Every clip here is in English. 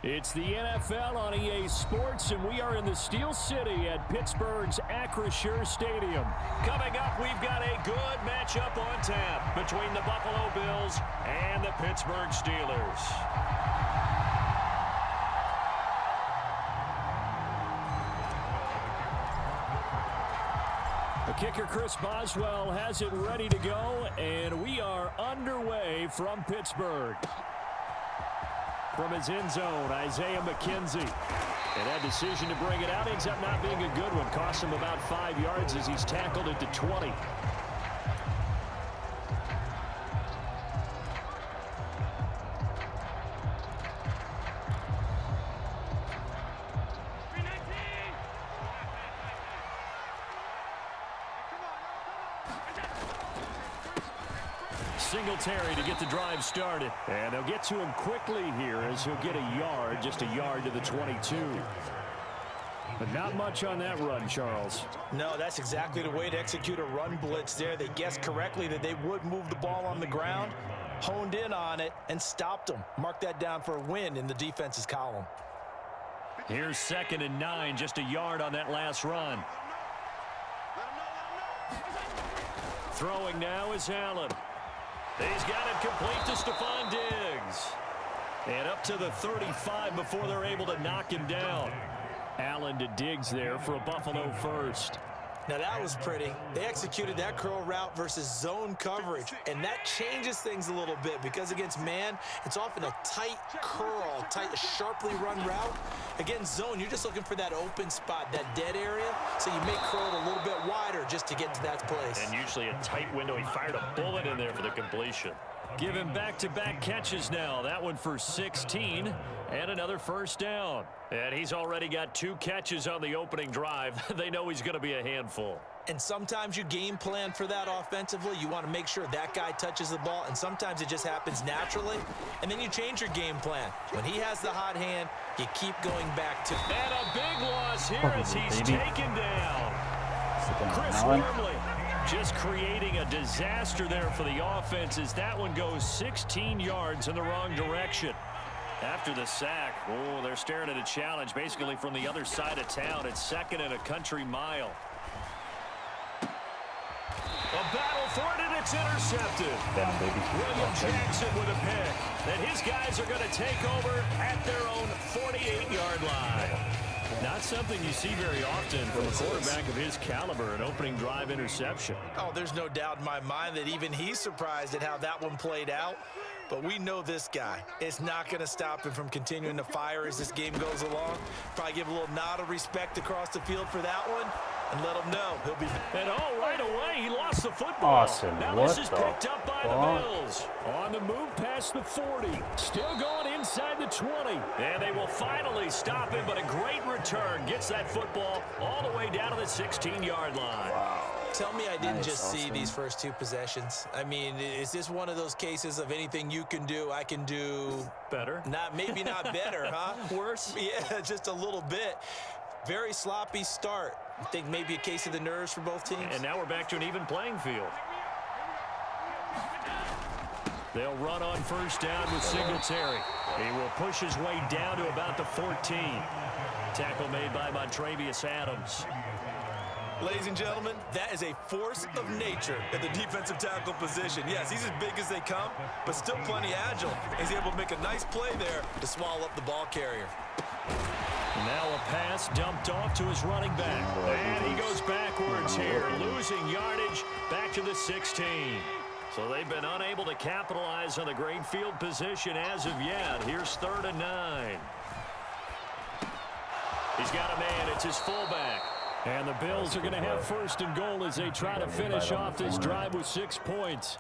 It's the NFL on EA Sports, and we are in the Steel City at Pittsburgh's Acrisure Stadium. Coming up, we've got a good matchup on tap between the Buffalo Bills and the Pittsburgh Steelers. The kicker, Chris Boswell, has it ready to go, and we are underway from Pittsburgh. From his end zone, Isaiah McKenzie. And that decision to bring it out ends up not being a good one. Cost him about 5 yards as he's tackled at the 20. Singletary to get the drive started. And they'll get to him quickly here as he'll get a yard, just a yard to the 22. But not much on that run, Charles. No, that's exactly the way to execute a run blitz there. They guessed correctly that they would move the ball on the ground, honed in on it, and stopped them. Mark that down for a win in the defense's column. Here's 2nd and 9, just a yard on that last run. Throwing now is Allen. He's got it complete to Stephon Diggs. And up to the 35 before they're able to knock him down. Allen to Diggs there for a Buffalo first. Now that was pretty. They executed that curl route versus zone coverage, and that changes things a little bit because against man, it's often a tight curl, sharply run route. Against zone, you're just looking for that open spot, that dead area, so you make curl a little bit wider just to get to that place. And usually a tight window. He fired a bullet in there for the completion. Give him back-to-back catches now. That one for 16 and another first down. And he's already got 2 catches on the opening drive. They know he's going to be a handful. And sometimes you game plan for that offensively. You want to make sure that guy touches the ball, and sometimes it just happens naturally. And then you change your game plan. When he has the hot hand, you keep going back to. And a big loss here as he's taken down. Chris Wormley just creating a disaster there for the offense as that one goes 16 yards in the wrong direction. After the sack, they're staring at a challenge basically from the other side of town. It's 2nd and a country mile. A battle for it, and it's intercepted. Down, baby. William Jackson with a pick. And his guys are going to take over at their own 48-yard line. Not something you see very often from a quarterback of his caliber, an opening drive interception. Oh, there's no doubt in my mind that even he's surprised at how that one played out. But we know this guy. It's not going to stop him from continuing to fire as this game goes along. Probably give a little nod of respect across the field for that one and let him know he'll be. And right away, he lost the football. Awesome. Now What this is picked up by the Bills. On the move past the 40. Still going inside the 20. And they will finally stop him, but a great return. Gets that football all the way down to the 16-yard line. Wow. Tell me I didn't just see these first 2 possessions. I mean, is this one of those cases of anything you can do, I can do better? Maybe not better, huh? Worse? Yeah, just a little bit. Very sloppy start. I think maybe a case of the nerves for both teams. And now we're back to an even playing field. They'll run on first down with Singletary. He will push his way down to about the 14. Tackle made by Montravius Adams. Ladies and gentlemen, that is a force of nature at the defensive tackle position. Yes, he's as big as they come, but still plenty agile. He's able to make a nice play there to swallow up the ball carrier. Now a pass dumped off to his running back. And he goes backwards here, losing yardage back to the 16. So they've been unable to capitalize on the great field position as of yet. Here's 3rd and 9. He's got a man. It's his fullback. And the Bills are going to have 1st and goal as they try to finish off this drive with 6 points.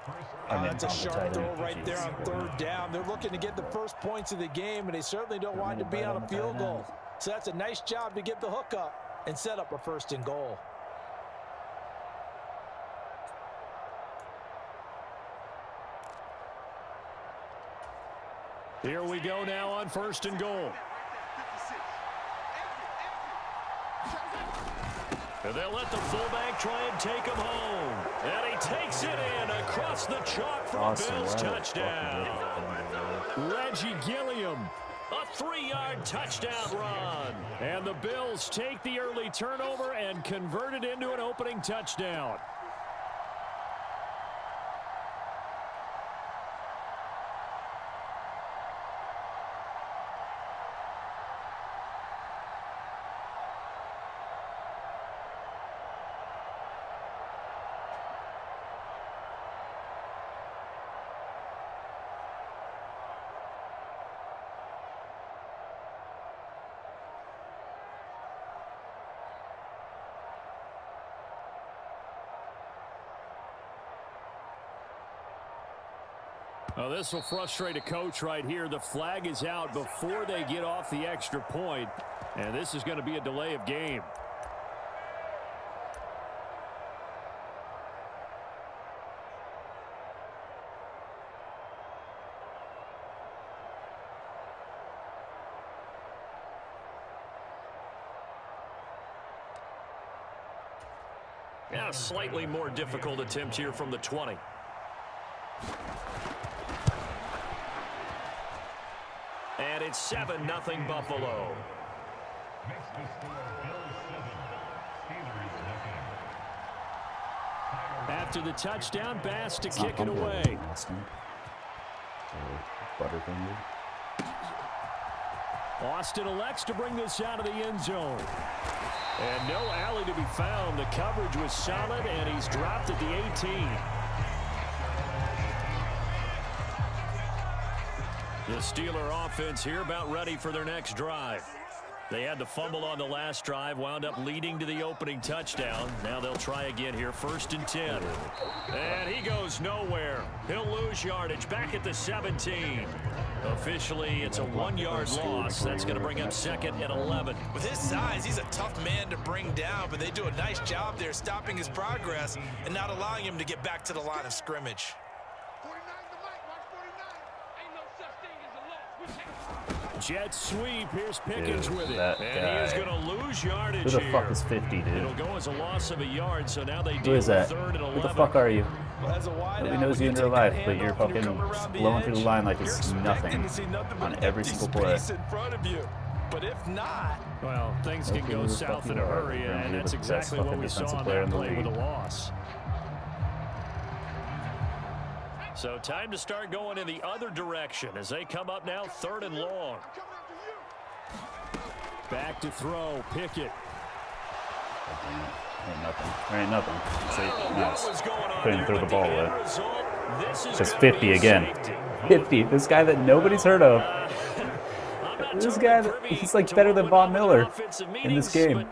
That's a sharp throw right there on 3rd down. They're looking to get the first points of the game, and they certainly don't want to be on a field goal. So that's a nice job to get the hook up and set up a 1st and goal. Here we go now on 1st and goal. And they'll let the fullback try and take him home. And he takes it in across the chalk for a Bills touchdown. Reggie Gilliam A 3-yard touchdown run. And the Bills take the early turnover and convert it into an opening touchdown. Well, this will frustrate a coach right here. The flag is out before they get off the extra point, and this is going to be a delay of game. Yeah, a slightly more difficult attempt here from the 20. And it's 7-0 Buffalo. After the touchdown, Bass to kick it away. Austin elects to bring this out of the end zone. And no alley to be found. The coverage was solid, and he's dropped at the 18. The Steeler offense here about ready for their next drive. They had the fumble on the last drive, wound up leading to the opening touchdown. Now they'll try again here, 1st and 10. And he goes nowhere. He'll lose yardage back at the 17. Officially, it's a 1-yard loss. That's going to bring up 2nd and 11. With his size, he's a tough man to bring down, but they do a nice job there stopping his progress and not allowing him to get back to the line of scrimmage. Jet sweep. Here's Pickens with it. And he is going to lose yardage here. Who the fuck is 50, dude? It'll go as a loss of a yard, so now they Who is that? 3rd and 11. Who the fuck are you? Nobody knows you in real life, but you're fucking just blowing through the line like it's nothing on every single play. But if not, well, things can go south in a hurry, and that's exactly what we saw on that play with a loss. So time to start going in the other direction as they come up now 3rd and long. Back to throw, Pickett. Ain't nothing. There ain't nothing. See, nice. Couldn't throw the ball away. Because 50 again. 50. This guy that nobody's heard of. This guy, he's like better than Von Miller in this game.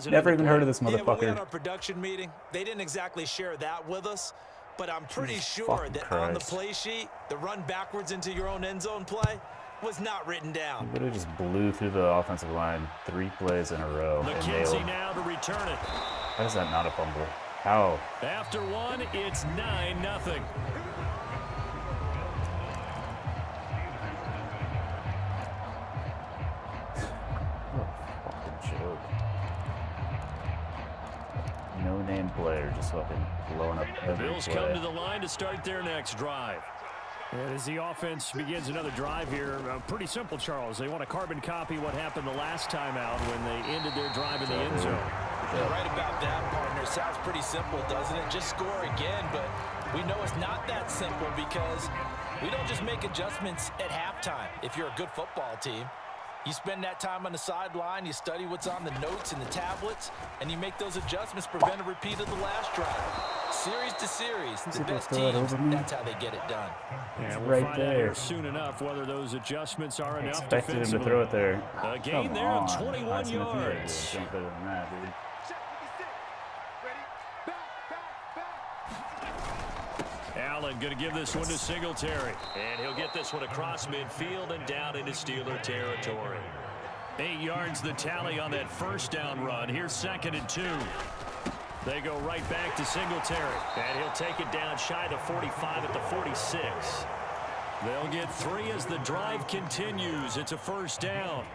Never even heard of this motherfucker. In our production meeting, they didn't exactly share that with us. But I'm pretty sure that on the play sheet, the run backwards into your own end zone play was not written down. He literally just blew through the offensive line 3 plays in a row. McKenzie now to return it. How is that not a fumble? How? After one, it's 9-0. No-name player just fucking blowing up every Bills play. come to the line to start their next drive. And as the offense begins another drive here, pretty simple, Charles. They want to carbon copy what happened the last time out when they ended their drive in the end zone. You're right about that, partner. Sounds pretty simple, doesn't it? Just score again, but we know it's not that simple because we don't just make adjustments at halftime. If you're a good football team, you spend that time on the sideline, you study what's on the notes and the tablets, and you make those adjustments, prevent a repeat of the last drive. Series to series, the best teams, that's how they get it done. Yeah, we'll find out here soon enough whether those adjustments are enough defensively. Expected him to throw it there. A gain there of 21 yards. Jump better than that, dude. Allen going to give this one to Singletary. And he'll get this one across midfield and down into Steeler territory. 8 yards the tally on that first down run. Here's 2nd and 2. They go right back to Singletary. And he'll take it down shy of the 45 at the 46. They'll get 3 as the drive continues. It's a first down.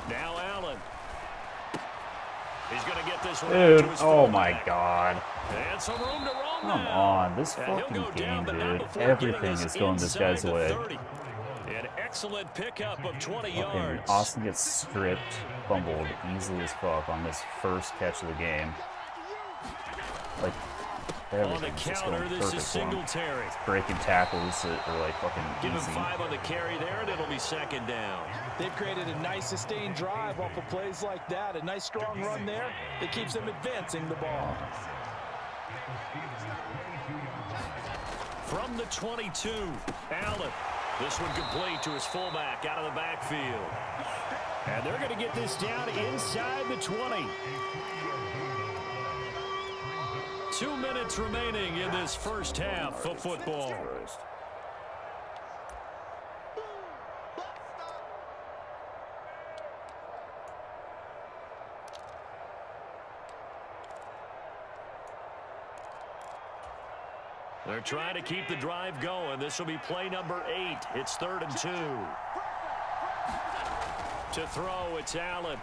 Now Allen. He's going to get this one. Dude, oh my God. And some room to roam Come on, this fucking game, dude. Everything is going this guy's way. An excellent pickup of 20 Fucking yards. Austin gets stripped, fumbled easily as fuck on this first catch of the game. Like, On the everything's just counter, going this perfect is for him. Singletary. Breaking tackles that are like fucking Give him easy. 5 on the carry there, and it'll be second down. They've created a nice sustained drive off of plays like that. A nice strong run there that keeps them advancing the ball. From the 22, Allen. This one complete to his fullback out of the backfield. And they're going to get this down inside the 20. 2 minutes remaining in this first half of football. They're trying to keep the drive going. This will be play number 8. It's 3rd and 2. To throw, it's Allen.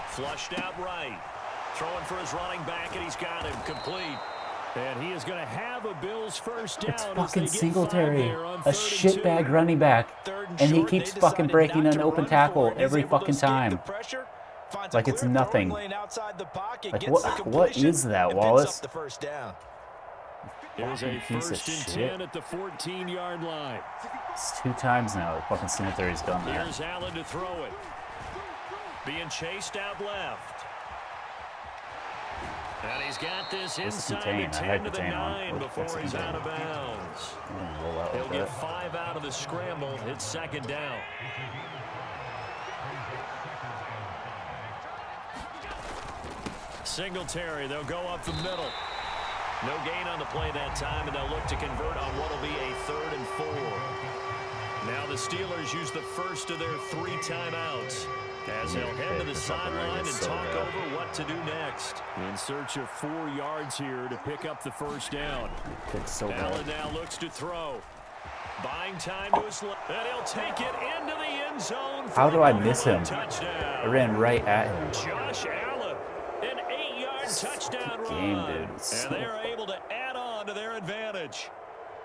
Flushed out right. Throwing for his running back, and he's got him complete. And he is going to have a Bills first down. It's fucking Singletary, a shitbag running back, and he keeps fucking breaking an open tackle every fucking time. Like it's nothing. Like what is that, Wallace? Here's a first and 10 at the 14-yard line. It's 2 times now that fucking Singletary's done that. Here's Allen to throw it. Being chased out left. And he's got this inside the 10 to the 9 before he's out of bounds. He'll get 5 out of the scramble. It's second down. Singletary, they'll go up the middle. No gain on the play that time, and they'll look to convert on what will be a 3rd and 4. Now the Steelers use the first of their 3 timeouts as they'll head to the sideline and talk over what to do next. In search of 4 yards here to pick up the first down. Allen now looks to throw. Buying time to his left, and he'll take it into the end zone. How do I miss him? Touchdown. I ran right at him. Josh Allen, an 8-yard touchdown run. Dude. And they're able to add on to their advantage.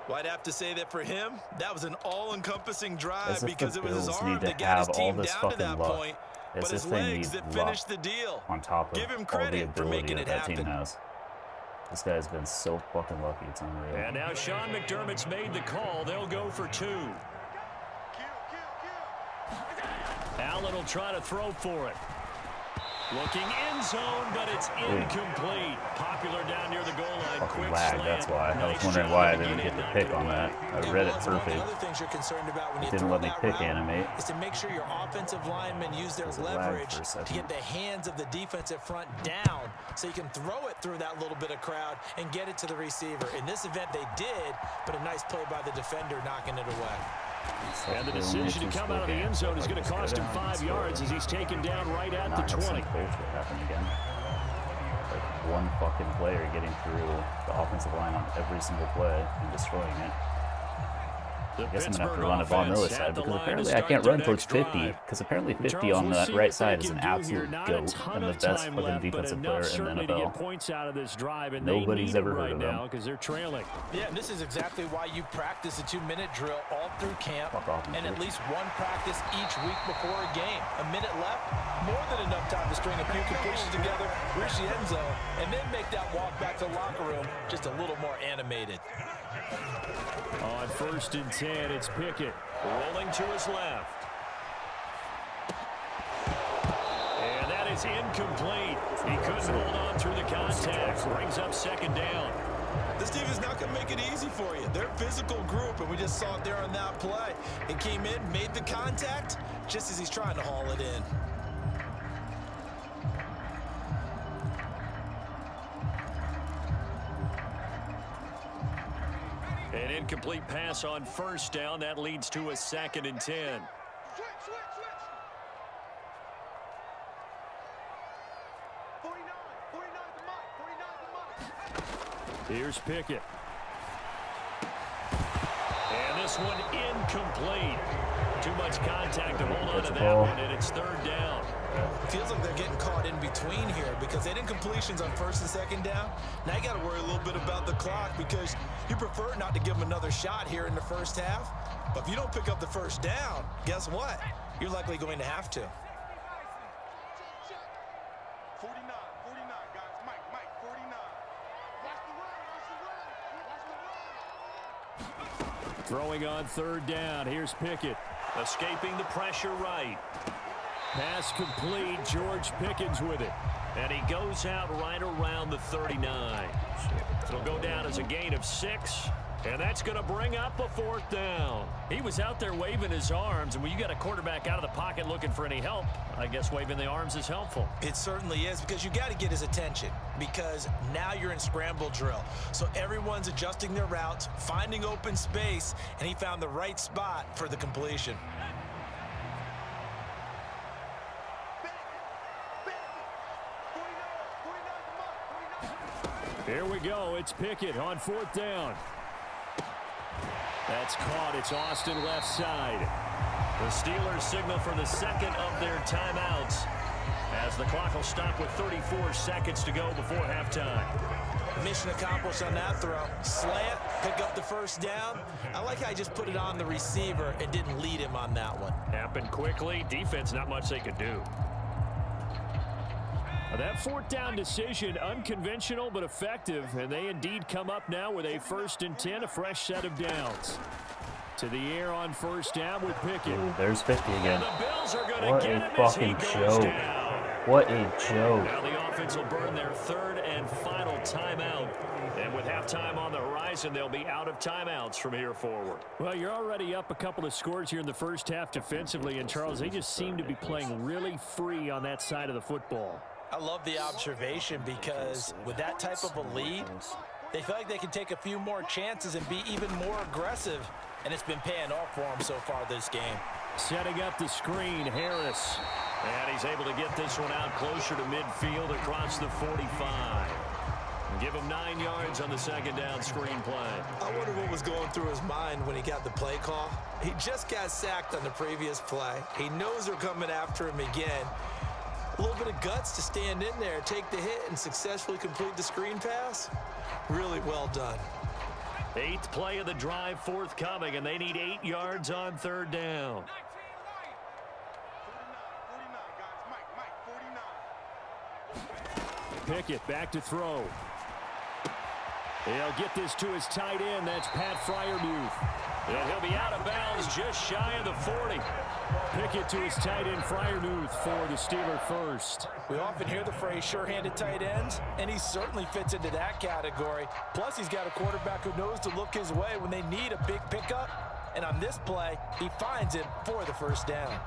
Well, I'd have to say that for him, that was an all-encompassing drive As if because the it was his Bills arm need to that got his have all team this down to fucking that luck. point, As but his if they legs need that luck finished the deal. on top of Give him all the credit for ability making that it that team happen. has. This guy's been so fucking lucky, it's unreal. And now Sean McDermott's made the call. They'll go for 2. Allen will try to throw for it. Looking end zone, but it's incomplete. Popular down near the goal line. Fucking Quick lag, slant. that's why. I was Nice wondering job why I of didn't getting get the knocked pick on away. that. I read it One of the perfect. other things you're concerned about when you Didn't throw let me that pick route animate. is to make sure your offensive linemen use their Because it lagged leverage for a to second. get the hands of the defensive front down so you can throw it through that little bit of crowd and get it to the receiver. In this event, they did, but a nice play by the defender knocking it away. And the decision to come out of the end zone is going to cost him 5 yards as he's taken down right at the 20. Bullshit happen again. Like one fucking player getting through the offensive line on every single play and destroying it. I guess I'm going to have to run a Von Miller side because apparently I can't run towards 50 because apparently 50 on that right side is an absolute goat and the best fucking defensive player in the NFL. Nobody's ever heard of him. Because they're trailing. Yeah, and this is exactly why you practice a 2-minute drill all through camp and at least one practice each week before a game. A minute left, more than enough time to string a few completions together, reach the end zone, and then make that walk back to the locker room just a little more animated. On 1st and 10, it's Pickett rolling to his left. And that is incomplete. He couldn't hold on through the contact. Brings up second down. This team is not going to make it easy for you. They're a physical group, and we just saw it there on that play. It came in, made the contact, just as he's trying to haul it in. An incomplete pass on 1st down. That leads to a 2nd and 10. Here's Pickett. And this one incomplete. Too much contact to hold on to that one, and it's 3rd down. Feels like they're getting caught in between here because they didn't completions on first and second down. Now you got to worry a little bit about the clock because you prefer not to give them another shot here in the first half. But if you don't pick up the first down, guess what? You're likely going to have to. 49, guys. Mike, 49. Watch the run. Throwing on third down. Here's Pickett. Escaping the pressure right. Pass complete. George Pickens with it. And he goes out right around the 39. It'll go down as a gain of 6. And that's going to bring up a fourth down. He was out there waving his arms, and when you got a quarterback out of the pocket looking for any help, I guess waving the arms is helpful. It certainly is because you got to get his attention because now you're in scramble drill. So everyone's adjusting their routes, finding open space, and he found the right spot for the completion. Here we go. It's Pickett on fourth down. That's caught. It's Austin left side. The Steelers signal for the second of their timeouts as the clock will stop with 34 seconds to go before halftime. Mission accomplished on that throw. Slant, pick up the first down. I like how he just put it on the receiver and didn't lead him on that one. Happened quickly. Defense, not much they could do. That fourth down decision, unconventional but effective, and they indeed come up now with a 1st and 10, a fresh set of downs. To the air on first down with Pickett. Ooh, there's 50 again. The Bills are gonna What get a him fucking as he joke. goes down. What a joke. Now the offense will burn their 3rd and final timeout. And with halftime on the horizon, they'll be out of timeouts from here forward. Well, you're already up a couple of scores here in the first half defensively, and Charles, they just seem to be playing really free on that side of the football. I love the observation because with that type of a lead, they feel like they can take a few more chances and be even more aggressive, and it's been paying off for them so far this game. Setting up the screen, Harris. And he's able to get this one out closer to midfield across the 45. Give him 9 yards on the second down screen play. I wonder what was going through his mind when he got the play call. He just got sacked on the previous play. He knows they're coming after him again. A little bit of guts to stand in there, take the hit, and successfully complete the screen pass. Really well done. 8th play of the drive forthcoming, and they need 8 yards on third down. 49, guys. Mike, 49. Pickett back to throw. He'll get this to his tight end. That's Pat Freiermuth. And he'll be out of bounds just shy of the 40. Pickett to his tight end, Freiermuth, for the Steeler first. We often hear the phrase sure-handed tight ends, and he certainly fits into that category. Plus, he's got a quarterback who knows to look his way when they need a big pickup. And on this play, he finds it for the first down.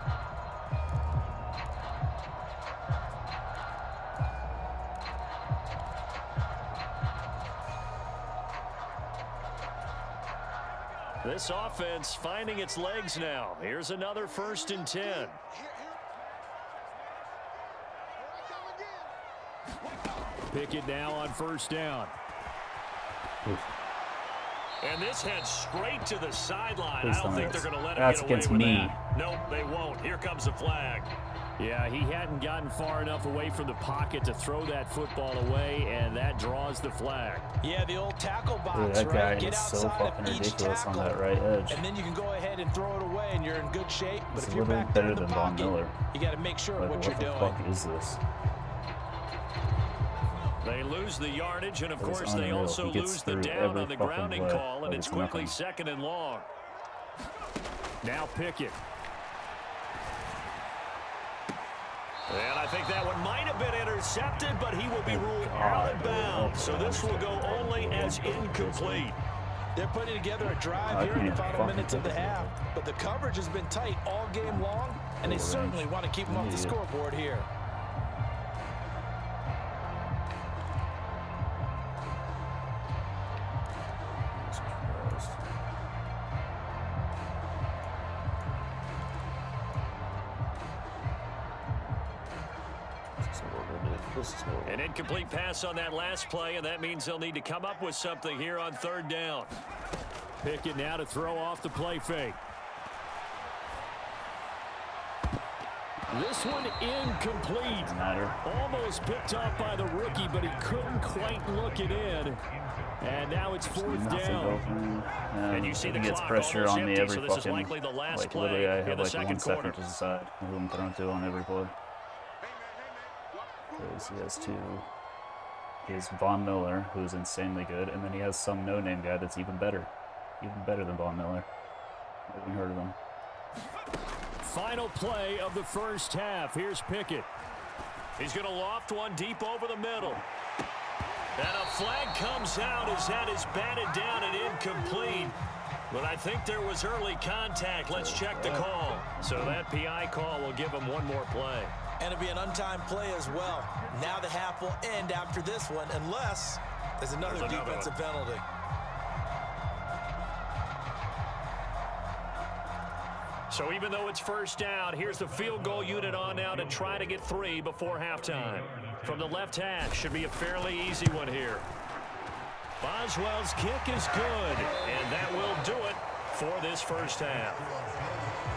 This offense finding its legs now. Here's another 1st and 10. Pickett now on first down. And this heads straight to the sideline. I don't think they're going to let him get away with that. Nope, they won't. Here comes the flag. Yeah, he hadn't gotten far enough away from the pocket to throw that football away, and that draws the flag. Yeah, the old tackle box, dude, that right? guy Get is outside so fucking of each ridiculous tackle, on that right edge. and then you can go ahead and throw it away, and you're in good shape. But He's if you're literally back there in better the than Von pocket, Miller. you got to make sure Like, what you're doing. What the fuck is this? They lose the yardage, and of course they unreal. also lose the down on the grounding call, and it's quickly nothing. 2nd and long. Now Pickett. And I think that one might have been intercepted, but he will be ruled out of bounds. So this will go only as incomplete. They're putting together a drive here in the final minutes of the half, but the coverage has been tight all game long, and they certainly want to keep them off the scoreboard here. An incomplete pass on that last play, and that means they'll need to come up with something here on third down. Pickett now to throw off the play fake. This one incomplete. Doesn't matter. Almost picked off by the rookie, but he couldn't quite look it in. And now it's fourth down. And you see he gets pressure on me every fucking, like literally I have like 1 second to decide who I'm throwing to on every play. Because he has two. He has Von Miller, who's insanely good, and then he has some no-name guy that's even better than Von Miller. I haven't heard of him. Final play of the first half. Here's Pickett. He's going to loft one deep over the middle. And a flag comes out as that is batted down and incomplete. But I think there was early contact. Let's check the call. So that PI call will give him one more play. And it'll be an untimed play as well. Now the half will end after this one, unless there's another defensive penalty. So even though it's first down, here's the field goal unit on now to try to get 3 before halftime. From the left hash, should be a fairly easy one here. Boswell's kick is good, and that will do it for this first half.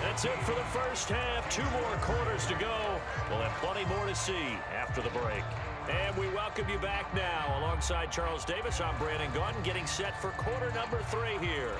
That's it for the first half. 2 more quarters to go. We'll have plenty more to see after the break. And we welcome you back now. Alongside Charles Davis, I'm Brandon Gunn, getting set for quarter number 3 here.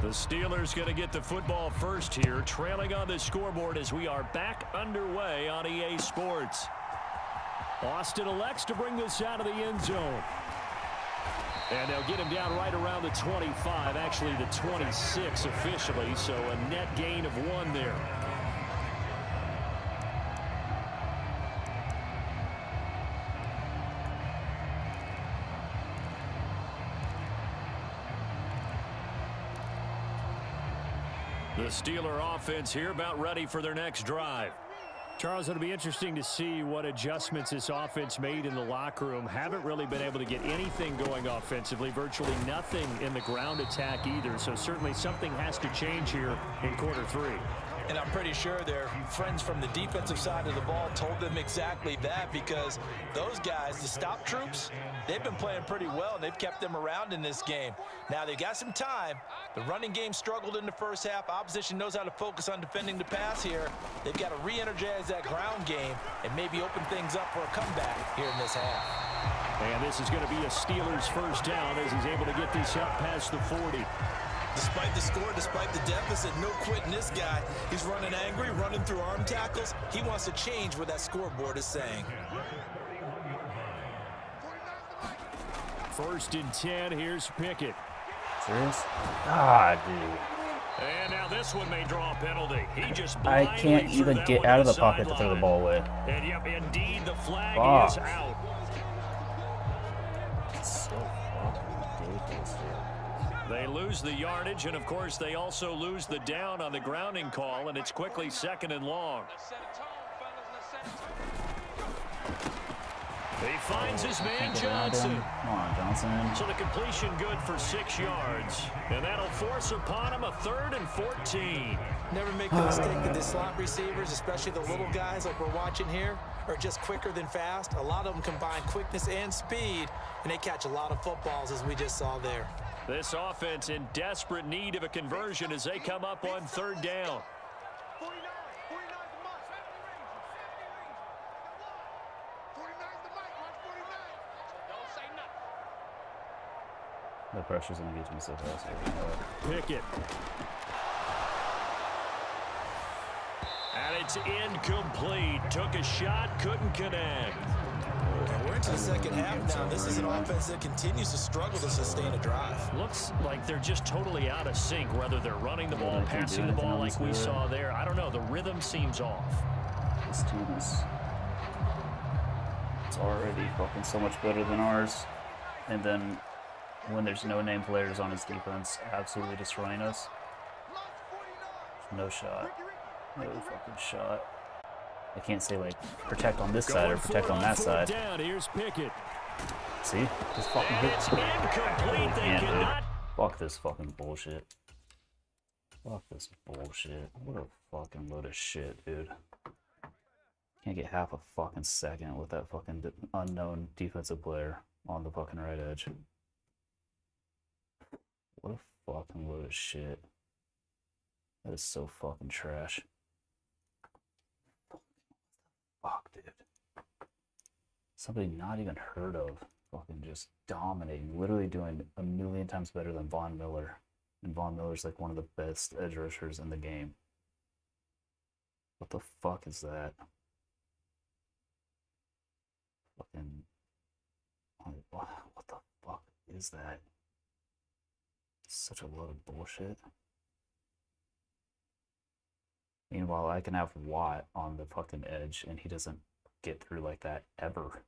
The Steelers going to get the football first here, trailing on the scoreboard as we are back underway on EA Sports. Austin elects to bring this out of the end zone. And they'll get him down right around the 25, actually the 26 officially, so a net gain of 1 there. The Steeler offense here about ready for their next drive. Charles, it'll be interesting to see what adjustments this offense made in the locker room. Haven't really been able to get anything going offensively, virtually nothing in the ground attack either. So certainly something has to change here in quarter 3. And I'm pretty sure their friends from the defensive side of the ball told them exactly that, because those guys, the stop troops, they've been playing pretty well, and they've kept them around in this game. Now, they've got some time. The running game struggled in the first half. Opposition knows how to focus on defending the pass here. They've got to re-energize that ground game and maybe open things up for a comeback here in this half. And this is going to be a Steelers first down as he's able to get this up past the 40. Despite the score, despite the deficit, no quitting this guy. He's running angry, running through arm tackles. He wants to change what that scoreboard is saying. 1st and 10, here's Pickett. Serious? Ah, dude. And now this one may draw a penalty. He just I can't even get out of the pocket to throw the ball away. And yep, indeed, the flag is out. It's so fucking ridiculous, dude. They lose the yardage, and of course they also lose the down on the grounding call, and it's quickly 2nd and long. He finds his man Johnson. Come on, Johnson. So the completion good for 6 yards, and that'll force upon him a 3rd and 14. Never make the mistake that the slot receivers, especially the little guys like we're watching here, are just quicker than fast. A lot of them combine quickness and speed, and they catch a lot of footballs, as we just saw there. This offense in desperate need of a conversion as they come up on 3rd down. The pressure's going to get to me so fast. Pickett. And it's incomplete. Took a shot, couldn't connect. And we're into the 2nd half now. This is an offense that continues to struggle to sustain a drive. Looks like they're just totally out of sync, whether they're running the ball, passing the ball like we saw there. I don't know. The rhythm seems off. This team is already fucking so much better than ours. And then when there's no name players on his defense, absolutely destroying us. No shot. No fucking shot. I can't say, like, protect on this side or protect on that side. Down. Here's Pickett. See? Just fucking hit. It's incomplete. They cannot. Fuck this fucking bullshit. Fuck this bullshit. What a fucking load of shit, dude. Can't get half a fucking second with that fucking unknown defensive player on the fucking right edge. What a fucking load of shit. That is so fucking trash. Fuck, dude. Somebody not even heard of. Fucking just dominating. Literally doing a million times better than Von Miller. And Von Miller's like one of the best edge rushers in the game. What the fuck is that? Fucking. What the fuck is that? Such a load of bullshit. Meanwhile, I can have Watt on the fucking edge and he doesn't get through like that ever.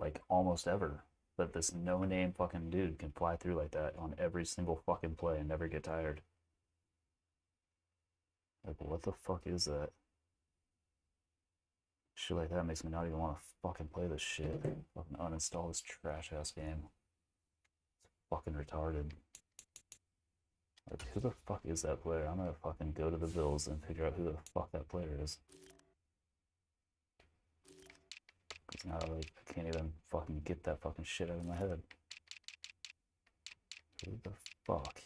Like, almost ever. But this no-name fucking dude can fly through like that on every single fucking play and never get tired. Like, what the fuck is that? Shit like that makes me not even want to fucking play this shit. Fucking uninstall this trash-ass game. It's fucking retarded. Like, who the fuck is that player? I'm gonna fucking go to the Bills and figure out who the fuck that player is. Because now, like, I can't even fucking get that fucking shit out of my head. Who the fuck?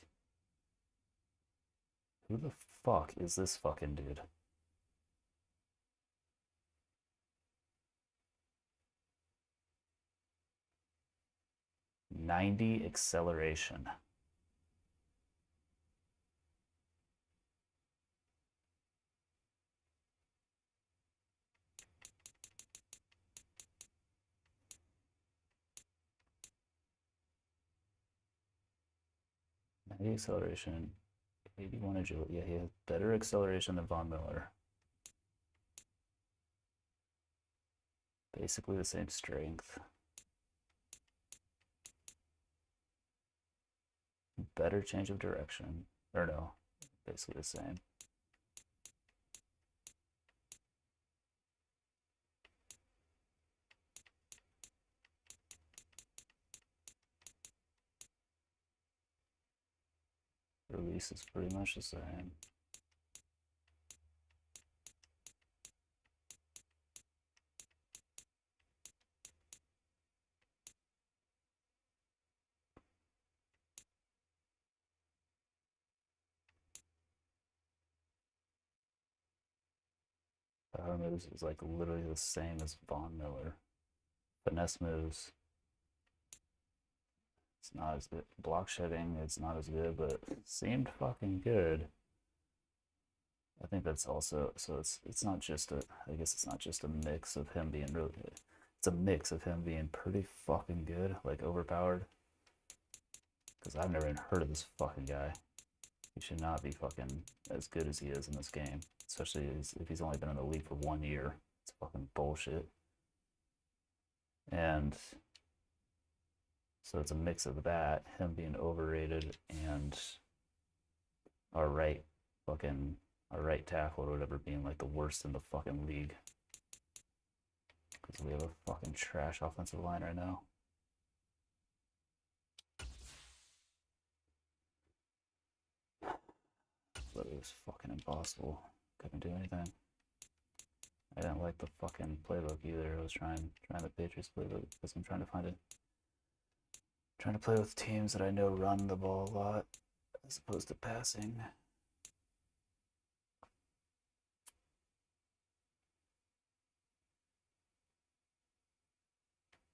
Who the fuck is this fucking dude? '90 acceleration. '90 acceleration. 81 agility. Yeah, he has better acceleration than Von Miller. Basically the same strength. Better change of direction. Or no, basically the same. Release is pretty much the same. Power moves is like literally the same as Von Miller. Finesse moves, it's not as good. Block shedding, it's not as good, but it seemed fucking good. I think that's also, so it's not just a, I guess it's not just a mix of him being really good. It's a mix of him being pretty fucking good, like overpowered. Because I've never even heard of this fucking guy. He should not be fucking as good as he is in this game. Especially if he's only been in the league for 1 year. It's fucking bullshit. And so it's a mix of that, him being overrated, and our right tackle or whatever being like the worst in the fucking league. Because we have a fucking trash offensive line right now. But it was fucking impossible. Couldn't do anything. I didn't like the fucking playbook either. I was trying the Patriots playbook because I'm trying to find it. Trying to play with teams that I know run the ball a lot as opposed to passing.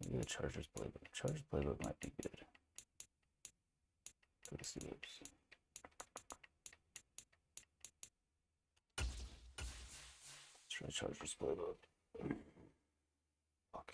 Maybe the Chargers playbook. Chargers playbook might be good. Go to Steelers. Let's try Chargers playbook. Fuck.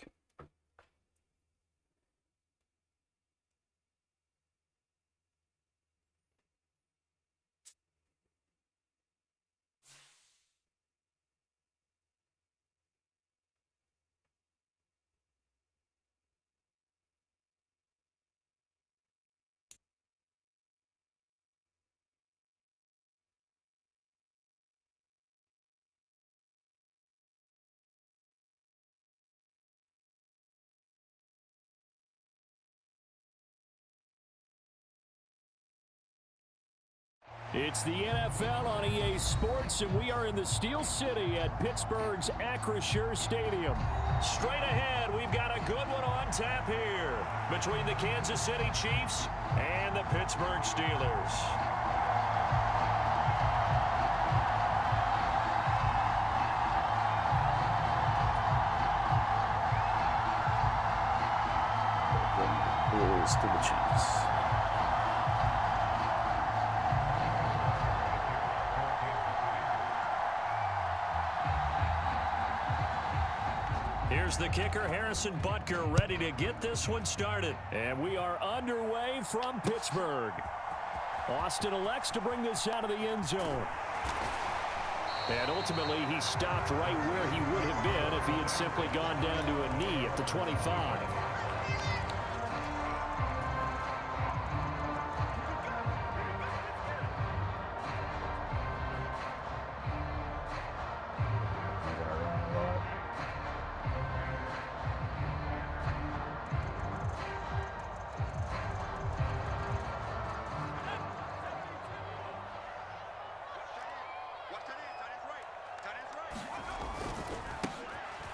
It's the NFL on EA Sports, and we are in the Steel City at Pittsburgh's Acrisure Stadium. Straight ahead, we've got a good one on tap here between the Kansas City Chiefs and the Pittsburgh Steelers. To the Chiefs. Here's the kicker, Harrison Butker, ready to get this one started. And we are underway from Pittsburgh. Austin elects to bring this out of the end zone. And ultimately, he stopped right where he would have been if he had simply gone down to a knee at the 25.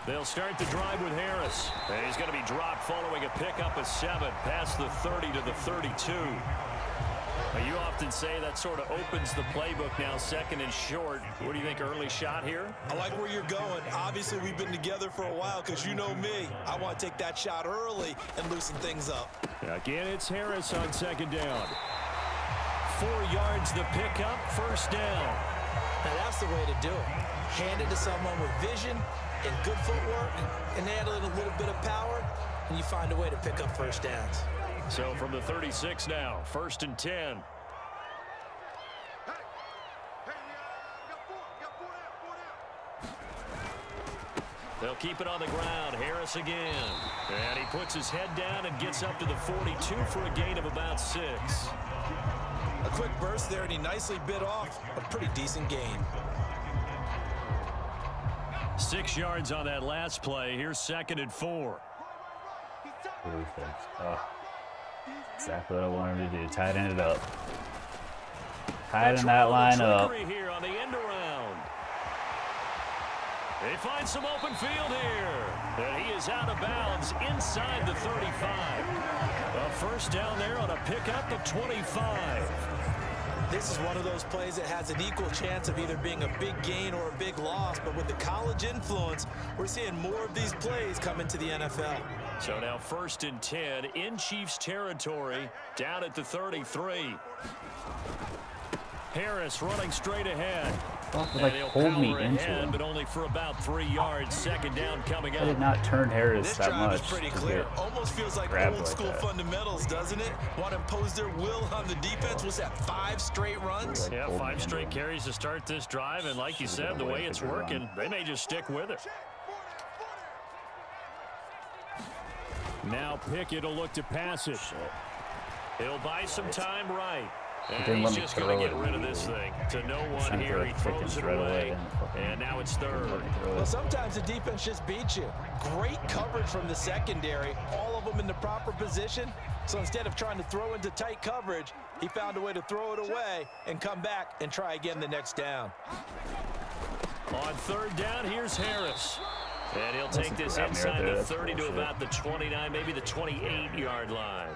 They'll start the drive with Harris. And he's going to be dropped following a pickup of 7 past the 30 to the 32. Now, you often say that sort of opens the playbook now, second and short. What do you think, early shot here? I like where you're going. Obviously, we've been together for a while because you know me. I want to take that shot early and loosen things up. Again, it's Harris on second down. 4 yards the pickup, first down. Now, that's the way to do it. Hand it to someone with vision and good footwork, and add a little bit of power, and you find a way to pick up first downs. So from the 36 now, 1st and 10. They'll keep it on the ground. Harris again. And he puts his head down and gets up to the 42 for a gain of about 6. A quick burst there, and he nicely bit off a pretty decent gain. 6 yards on that last play. Here's 2nd and 4. Oh, exactly what I wanted to do. Tight end it up. Tight in that line up. Here on the end around. They find some open field here. And he is out of bounds inside the 35. A first down there on a pickup of 25. This is one of those plays that has an equal chance of either being a big gain or a big loss, but with the college influence, we're seeing more of these plays come into the NFL. So now 1st and 10 in Chiefs territory, down at the 33. Harris running straight ahead. Like, hold me into him. But only for about 3 yards. 2nd down coming up. I did not turn Harris that much. This drive is pretty clear. Almost feels like old school fundamentals, doesn't it? Want to impose their will on the defense. Was that 5 straight runs? Yeah, 5 straight carries to start this drive. And like you said, the way it's working, they may just stick with it. Now Pickett will look to pass it. He'll buy some time right. And he's just going to get rid of this thing. To no one here, he throws it away. And now it's 3rd. Well, sometimes the defense just beats you. Great coverage from the secondary. All of them in the proper position. So instead of trying to throw into tight coverage, he found a way to throw it away and come back and try again the next down. On 3rd down, here's Harris. And he'll take this inside the 30 to about the 29, maybe the 28-yard line.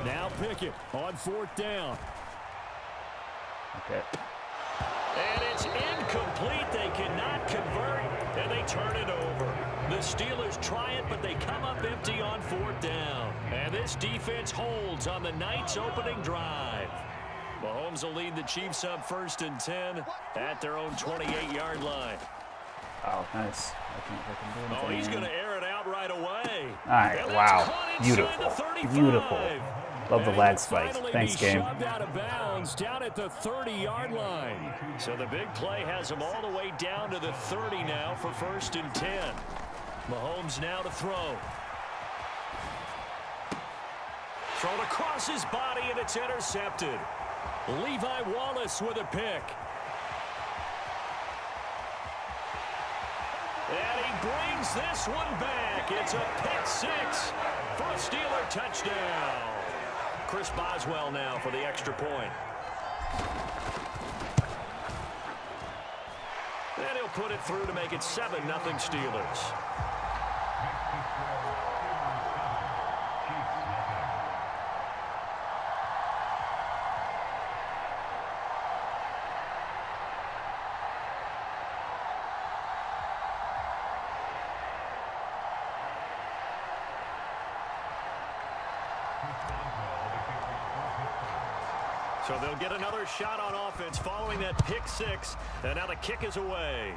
Now Pickett on 4th down. Okay. And it's incomplete. They cannot convert, and they turn it over. The Steelers try it, but they come up empty on 4th down. And this defense holds on the night's opening drive. Mahomes will lead the Chiefs up 1st and 10 at their own 28-yard line. Oh, nice. Oh, he's going to air it out right away. All right, wow. Beautiful. Beautiful. Love the lag spike. Thanks, game. Shoved out of bounds down at the 30-yard line. So the big play has him all the way down to the 30 now for 1st and 10. Mahomes now to throw. Thrown across his body, and it's intercepted. Levi Wallace with a pick. And he brings this one back. It's a pick six for a Steeler touchdown. Chris Boswell now for the extra point. And he'll put it through to make it 7-0 Steelers. So they'll get another shot on offense following that pick six. And now the kick is away.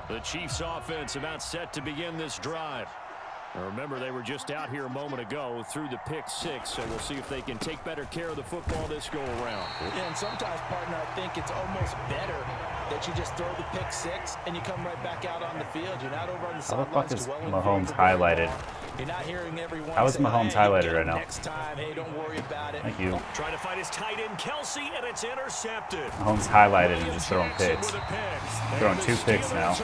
The Chiefs offense about set to begin this drive. Now remember, they were just out here a moment ago through the pick six, so we'll see if they can take better care of the football this go around. Yeah, and sometimes, partner, I think it's almost better that you just throw the pick six and you come right back out on the field. You're not over on the sidelines. How the fuck is Mahomes highlighted? You're not hearing everyone. How is say, Mahomes hey, highlighted right now? Next time, hey, don't worry about it. Thank you. Trying to find his tight end, Kelsey, and it's intercepted. Mahomes highlighted and just throwing picks. Throwing 2 picks now.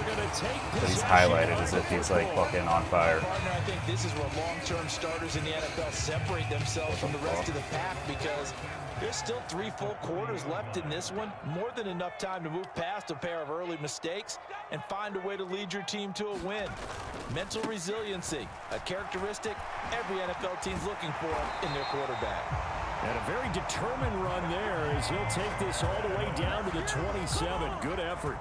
But he's highlighted as if he's like fucking on fire. Partner, I think this is where long-term starters in the NFL separate themselves from the rest of the pack, because there's still 3 full quarters left in this one. More than enough time to move past a pair of early mistakes and find a way to lead your team to a win. Mental resiliency, a characteristic every NFL team's looking for in their quarterback. And a very determined run there as he'll take this all the way down to the 27. Good effort.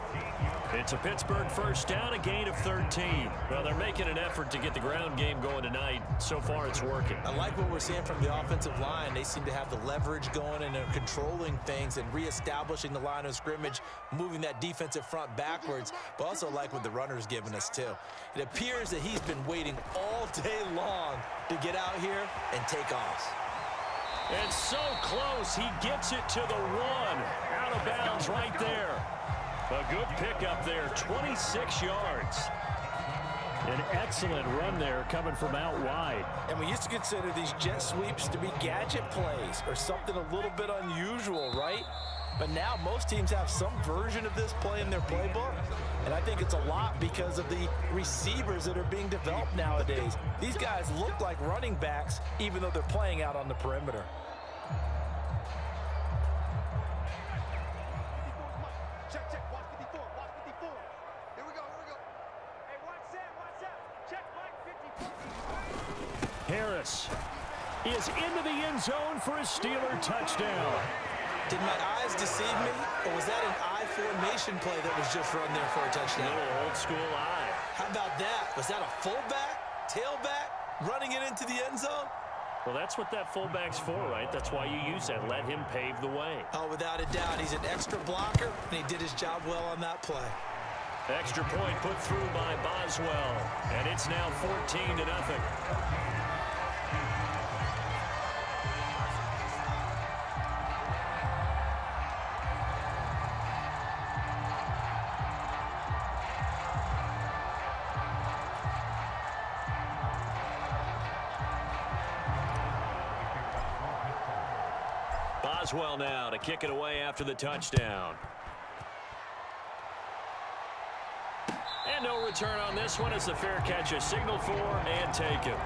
It's a Pittsburgh first down, a gain of 13. Well, they're making an effort to get the ground game going tonight. So far, it's working. I like what we're seeing from the offensive line. They seem to have the leverage going, and they're controlling things and reestablishing the line of scrimmage, moving that defensive front backwards. But also like what the runner's giving us, too. It appears that he's been waiting all day long to get out here and take off. And so close, he gets it to the 1. Out of bounds right there. A good pickup there, 26 yards. An excellent run there coming from out wide. And we used to consider these jet sweeps to be gadget plays or something a little bit unusual, right? But now most teams have some version of this play in their playbook. And I think it's a lot because of the receivers that are being developed nowadays. These guys look like running backs even though they're playing out on the perimeter. Check, check. Watch 54. Watch 54. Here we go. Hey, watch that. Check, Mike, 54. Harris is into the end zone for a Steeler touchdown. Did my eyes deceive me, or was that an I formation play that was just run there for a touchdown? Little old school eye. How about that? Was that a fullback, tailback, running it into the end zone? Well, that's what that fullback's for, right? That's why you use that. Let him pave the way. Oh, without a doubt. He's an extra blocker, and he did his job well on that play. Extra point put through by Boswell, and it's now 14-0. Boswell now to kick it away after the touchdown. And no return on this one as the fair catch is signaled for and taken.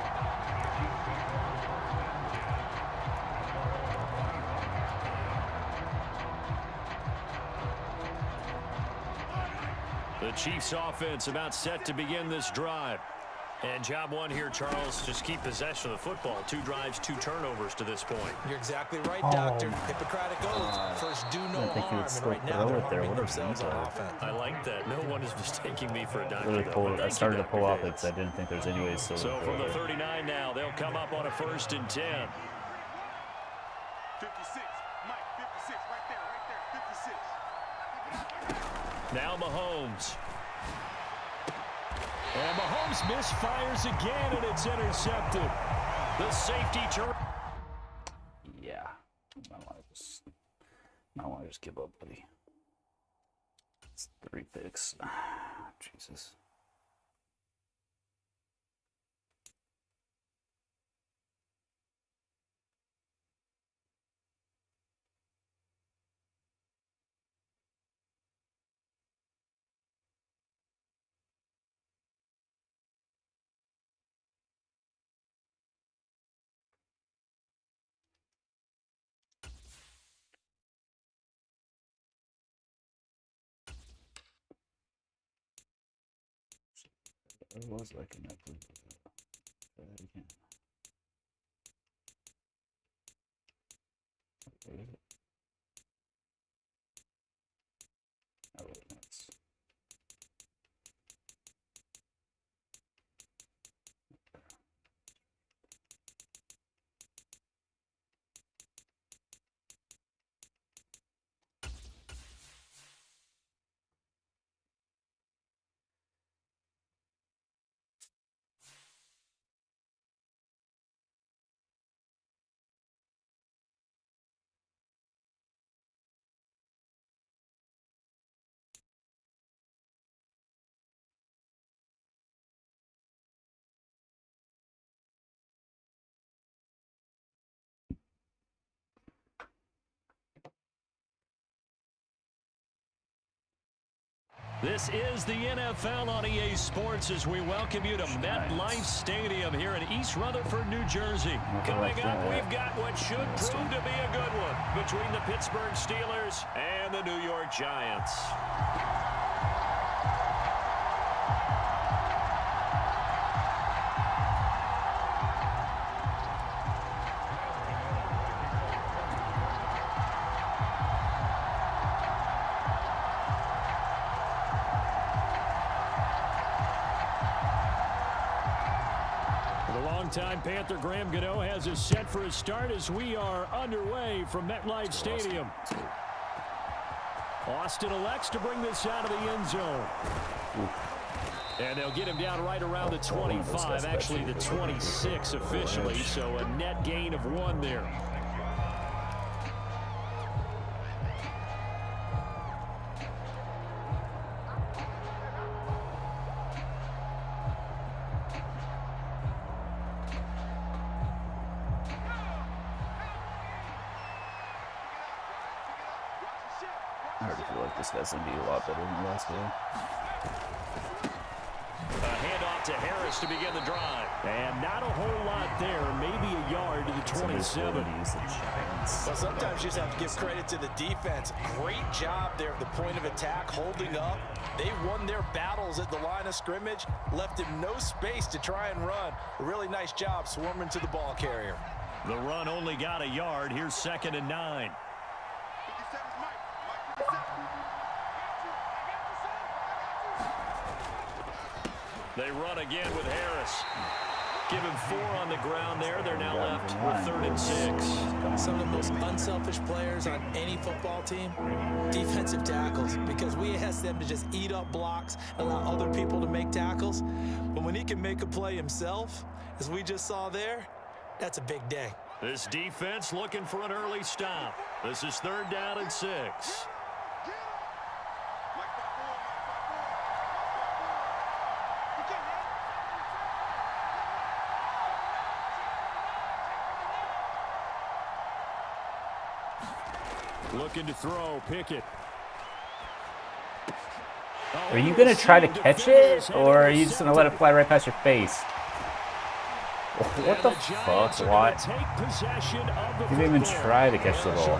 The Chiefs offense about set to begin this drive. And job one here, Charles, just keep possession of the football. 2 drives, 2 turnovers to this point. You're exactly right, Doctor. Hippocratic oath. First, do no harm. And right now, they're harming themselves on offense. I like that. No one is mistaking me for a doctor. I started to pull off it because I didn't think there was any way. So from the 39 now, they'll come up on a 1st and 10. 56. Mike, 56. Right there. 56. Now Mahomes. And Mahomes misfires again, and it's intercepted. The safety turn. Yeah. I want to just give up, buddy. It's 3 picks. Jesus. It was like an upward. Say that again. What is it? Oh, wait, that's. This is the NFL on EA Sports as we welcome you to MetLife Stadium here in East Rutherford, New Jersey. Coming up, we've got what should prove to be a good one between the Pittsburgh Steelers and the New York Giants. Time Panther Graham Gano has us set for a start as we are underway from MetLife Stadium. Austin elects to bring this out of the end zone. And they'll get him down right around the 25, actually the 26 officially, so a net gain of 1 there. I already feel like this guy's going to be a lot better than the last guy. A handoff to Harris to begin the drive. And not a whole lot there. Maybe a yard to the 27. Well, sometimes you just have to give credit to the defense. Great job there at the point of attack, holding up. They won their battles at the line of scrimmage, left him no space to try and run. A really nice job swarming to the ball carrier. The run only got a yard. Here's 2nd and 9. They run again with Harris. Give him 4 on the ground there. They're now left with 3rd and 6. Some of the most unselfish players on any football team, defensive tackles, because we ask them to just eat up blocks, allow other people to make tackles. But when he can make a play himself, as we just saw there, that's a big day. This defense looking for an early stop. This is 3rd down and 6. Looking to throw, Pickett. Are you going to try to catch it, or are you just going to let it fly right past your face? What the fuck? What? He didn't even try to catch the ball.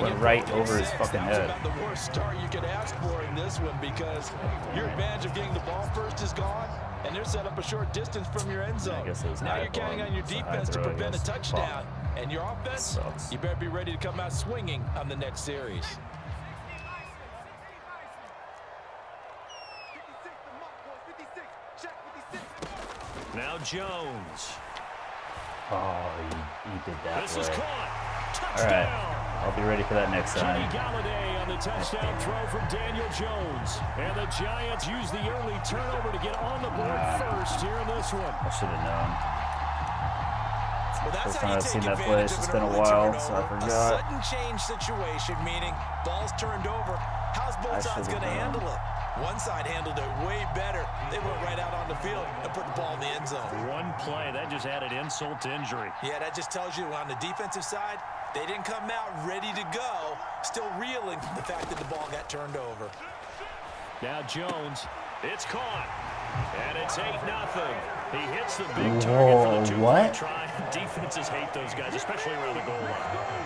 Went right over his fucking head. About the worst start you could ask for in this one, because your advantage of getting the ball first is gone, and they're set up a short distance from your end zone. Now you're counting on your defense to prevent a touchdown. And your offense, you better be ready to come out swinging on the next series. Now Jones. Oh, he did that This way. is caught. Touchdown. All right, I'll be ready for that next Kenny time. Galladay on the touchdown throw from Daniel Jones. And the Giants use the early turnover to get on the board first here in this one. I should have known. Well, that's First how time you I've take seen that advantage play. It's of just an been a early while, turnover. so I A forgot. sudden change situation, meaning balls turned over How's both sides going to handle it? One side handled it way better. They went right out on the field and put the ball in the end zone. One play, that just added insult to injury. Yeah, that just tells you on the defensive side, they didn't come out ready to go, still reeling the fact that the ball got turned over. Now Jones, it's caught, and it's 8-0. He hits the big target for the two-point try. Defenses hate those guys, especially around the goal line.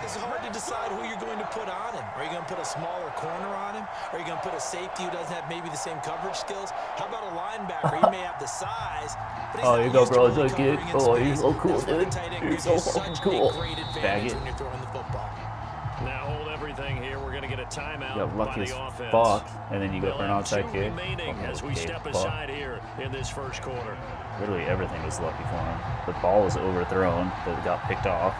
It's hard to decide who you're going to put on him. Are you going to put a smaller corner on him? Are you going to put a safety who doesn't have maybe the same coverage skills? How about a linebacker? He may have the size, but he's oh, you go, bro. really It's like, oh, you're so cool, dude. You're so fucking cool. Faggot. When you're throwing the football. Now hold everything here. We're going to get a timeout You got lucky by as the offense. fuck, and then you go for an onside kick. Remaining as we step aside here in this first quarter. Literally everything was lucky for him. The ball was overthrown, but it got picked off.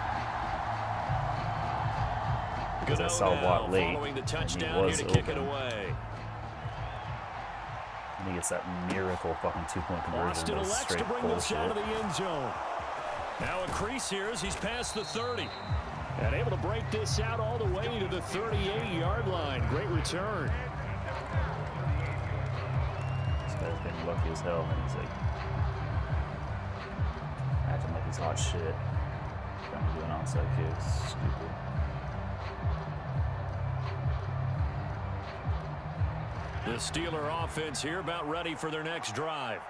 Because I saw Watt late, and he was open. And he gets that miracle fucking two-point conversion. That was straight bullshit. Now a crease here as he's past the 30. And able to break this out all the way to the 38-yard line. Great return. This guy's been lucky as hell, and he's like acting like he's hot shit. Trying to do an onside kick. Stupid. The Steeler offense here about ready for their next drive.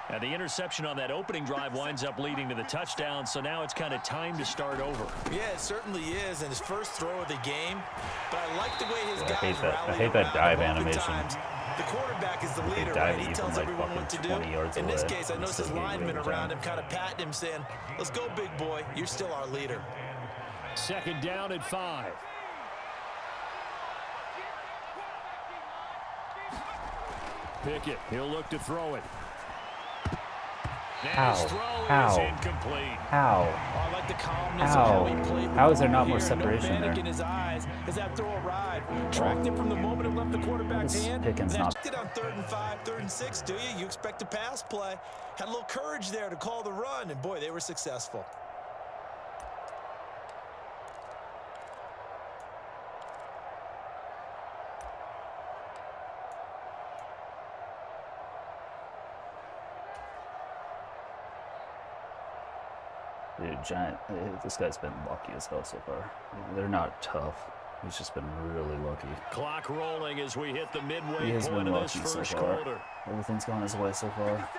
And the interception on that opening drive winds up leading to the touchdown, so now it's kind of time to start over. Yeah, it certainly is, and his first throw of the game. But I like the way his guys I hate that dive animation. Times. The quarterback is the leader, right? He tells everyone what to do. In this case, I noticed his linemen around him kind of patting him, saying, let's go, big boy. You're still our leader. Second down at 5. Pickett, he'll look to throw it. How? How? How? I like the calmness of how he played. How is there not more No separation panic there? in his eyes as that throw arrived. Tracked it from the moment it left the quarterback's hand. Pickens not. It on 3rd and 5, 3rd and 6, do you? You expect a pass play. Had a little courage there to call the run, and boy, they were successful. Dude, this guy's been lucky as hell so far. They're not tough. He's just been really lucky. Clock rolling as we hit the midway He has point been of this lucky so first far. quarter. Everything's gone his way so far.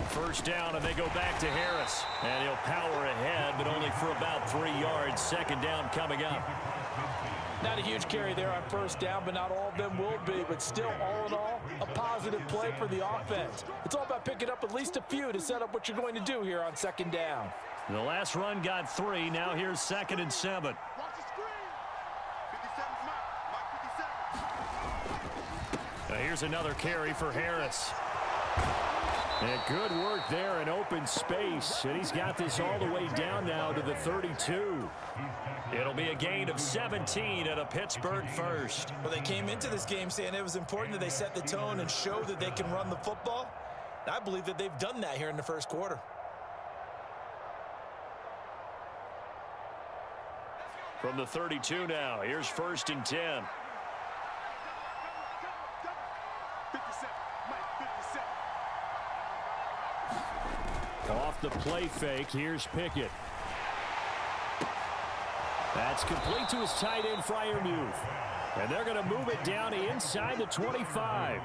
First down, and they go back to Harris. And he'll power ahead, but only for about 3 yards. Second down coming up. Not a huge carry there on first down, but not all of them will be. But still, all in all, a positive play for the offense. It's all about picking up at least a few to set up what you're going to do here on second down. The last run got 3. Now here's 2nd and 7. Now here's another carry for Harris. And good work there in open space. And he's got this all the way down now to the 32. It'll be a gain of 17 at a Pittsburgh first. Well, they came into this game saying it was important that they set the tone and show that they can run the football. I believe that they've done that here in the first quarter. From the 32 now, here's 1st and 10. Off the play fake, here's Pickett. That's complete to his tight end, Freiermuth. And they're going to move it down inside the 25.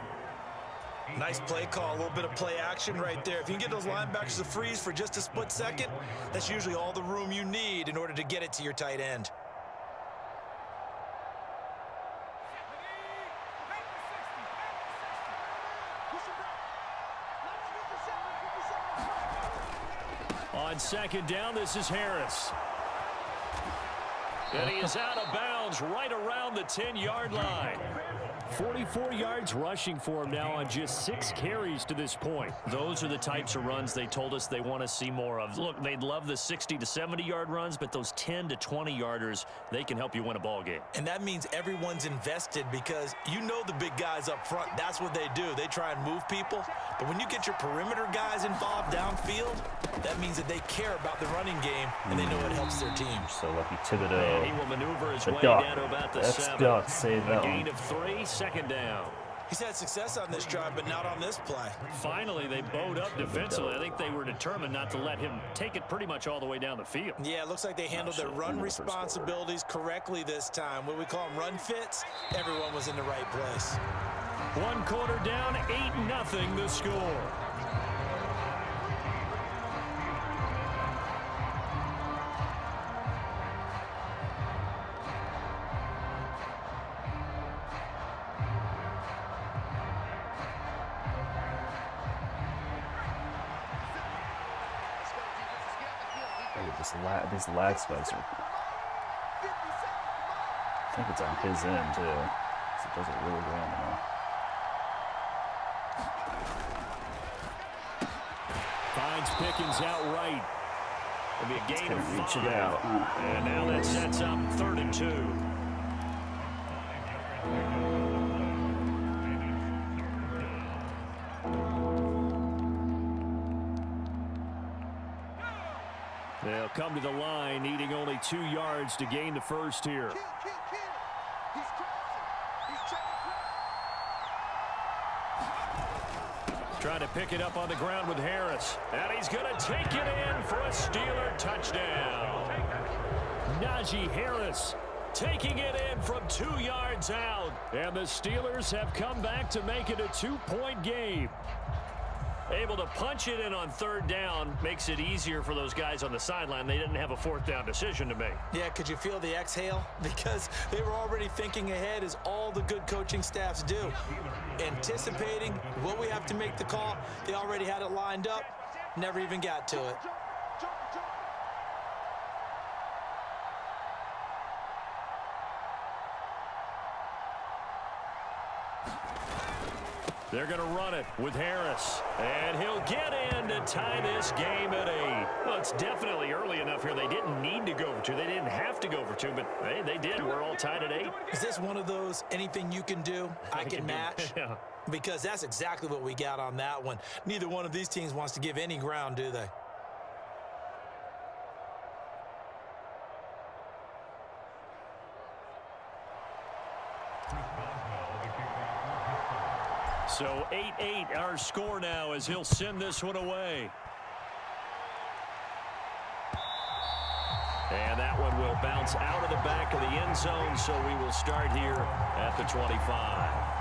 Nice play call, a little bit of play action right there. If you can get those linebackers to freeze for just a split second, that's usually all the room you need in order to get it to your tight end. On second down, this is Harris. And he is out of bounds right around the 10-yard line. 44 yards rushing for him now on just 6 carries to this point. Those are the types of runs they told us they want to see more of. Look, they'd love the 60 to 70-yard runs, but those 10 to 20-yarders, they can help you win a ball game. And that means everyone's invested because you know the big guys up front. That's what they do. They try and move people. But when you get your perimeter guys involved downfield, that means that they care about the running game, and they know it helps their team. So lucky Thibodeau. And he will maneuver his The way duck. down to about the That's 7. duck. Save that A gain one. of 3, second down. He's had success on this drive, but not on this play. Finally, they bowed up defensively. I think they were determined not to let him take it pretty much all the way down the field. Yeah, it looks like they handled their run responsibilities correctly this time. What we call them run fits, everyone was in the right place. 1 quarter down, 8-0 the score. These lag spikes are... I think it's on his end, too. 'Cause it does it really well now. Finds Pickens outright. It'll be a gain of 5. Reach it out. And now that sets up 3rd and 2. They'll come to the line, needing only 2 yards to gain the first here. Kill. He's crossing. He's checking. Trying to pick it up on the ground with Harris. And he's going to take it in for a Steeler touchdown. Najee Harris taking it in from 2 yards out. And the Steelers have come back to make it a 2-point game. Able to punch it in on 3rd down makes it easier for those guys on the sideline. They didn't have a 4th down decision to make. Yeah, could you feel the exhale? Because they were already thinking ahead, as all the good coaching staffs do. Anticipating, will we have to make the call? They already had it lined up, never even got to it. They're going to run it with Harris. And he'll get in to tie this game at 8. Well, it's definitely early enough here. They didn't need to go for 2. They didn't have to go for 2, but hey, they did. We're all tied at 8. Is this one of those anything you can do, I can match? Yeah. Because that's exactly what we got on that one. Neither one of these teams wants to give any ground, do they? So 8-8 our score now as he'll send this one away. And that one will bounce out of the back of the end zone, so we will start here at the 25.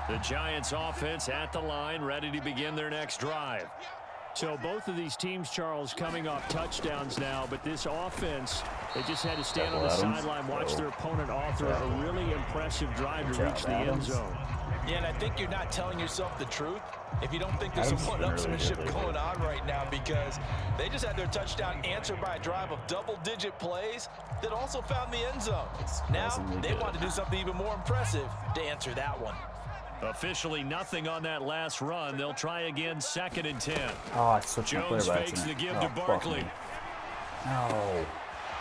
The Giants offense at the line, ready to begin their next drive. So both of these teams, Charles, coming off touchdowns now, but this offense, they just had to stand on the sideline, watch their opponent author a really impressive drive to reach the end zone. Yeah, and I think you're not telling yourself the truth if you don't think there's some one-upsmanship going on right now, because they just had their touchdown answered by a drive of double-digit plays that also found the end zone. Now they want to do something even more impressive to answer that one. Officially nothing on that last run. They'll try again, 2nd and 10. Oh, I switched my player Jones by fakes the accident. give to Barkley. No.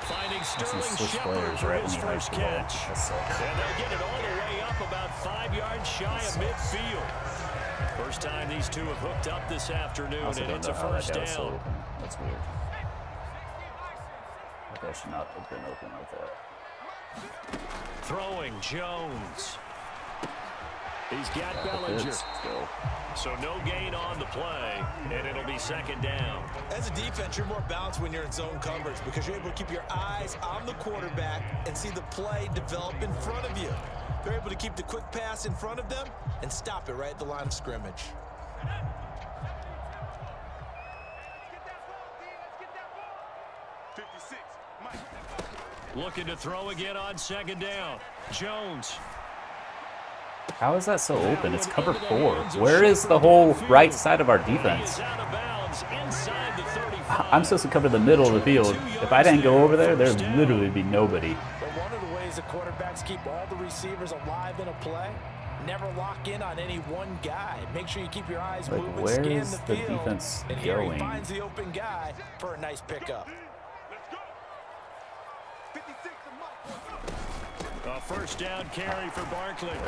Finding Sterling switch Shepard players for right his when you first have the ball. catch. That sucks. And they'll get it all the way up about 5 yards shy of midfield. First time these two have hooked up this afternoon, and it's a first down. That's weird. That should not have been open like that. Throwing Jones. He's got Bellinger. So no gain on the play, and it'll be 2nd down. As a defense, you're more balanced when you're in zone coverage because you're able to keep your eyes on the quarterback and see the play develop in front of you. They're able to keep the quick pass in front of them and stop it right at the line of scrimmage. Looking to throw again on 2nd down. Jones. How is that so open? It's cover 4. Where is the whole right side of our defense? I'm supposed to cover the middle of the field. If I didn't go over there, there'd literally be nobody. But one of the ways the quarterbacks keep all the receivers alive in a play, never lock in on any one guy. Make sure you keep your eyes Like, moving, where scan is the the field. defense And here he going? finds the open guy for a nice pickup. Let's go. 56 and Mike. A first down carry for Barkley. And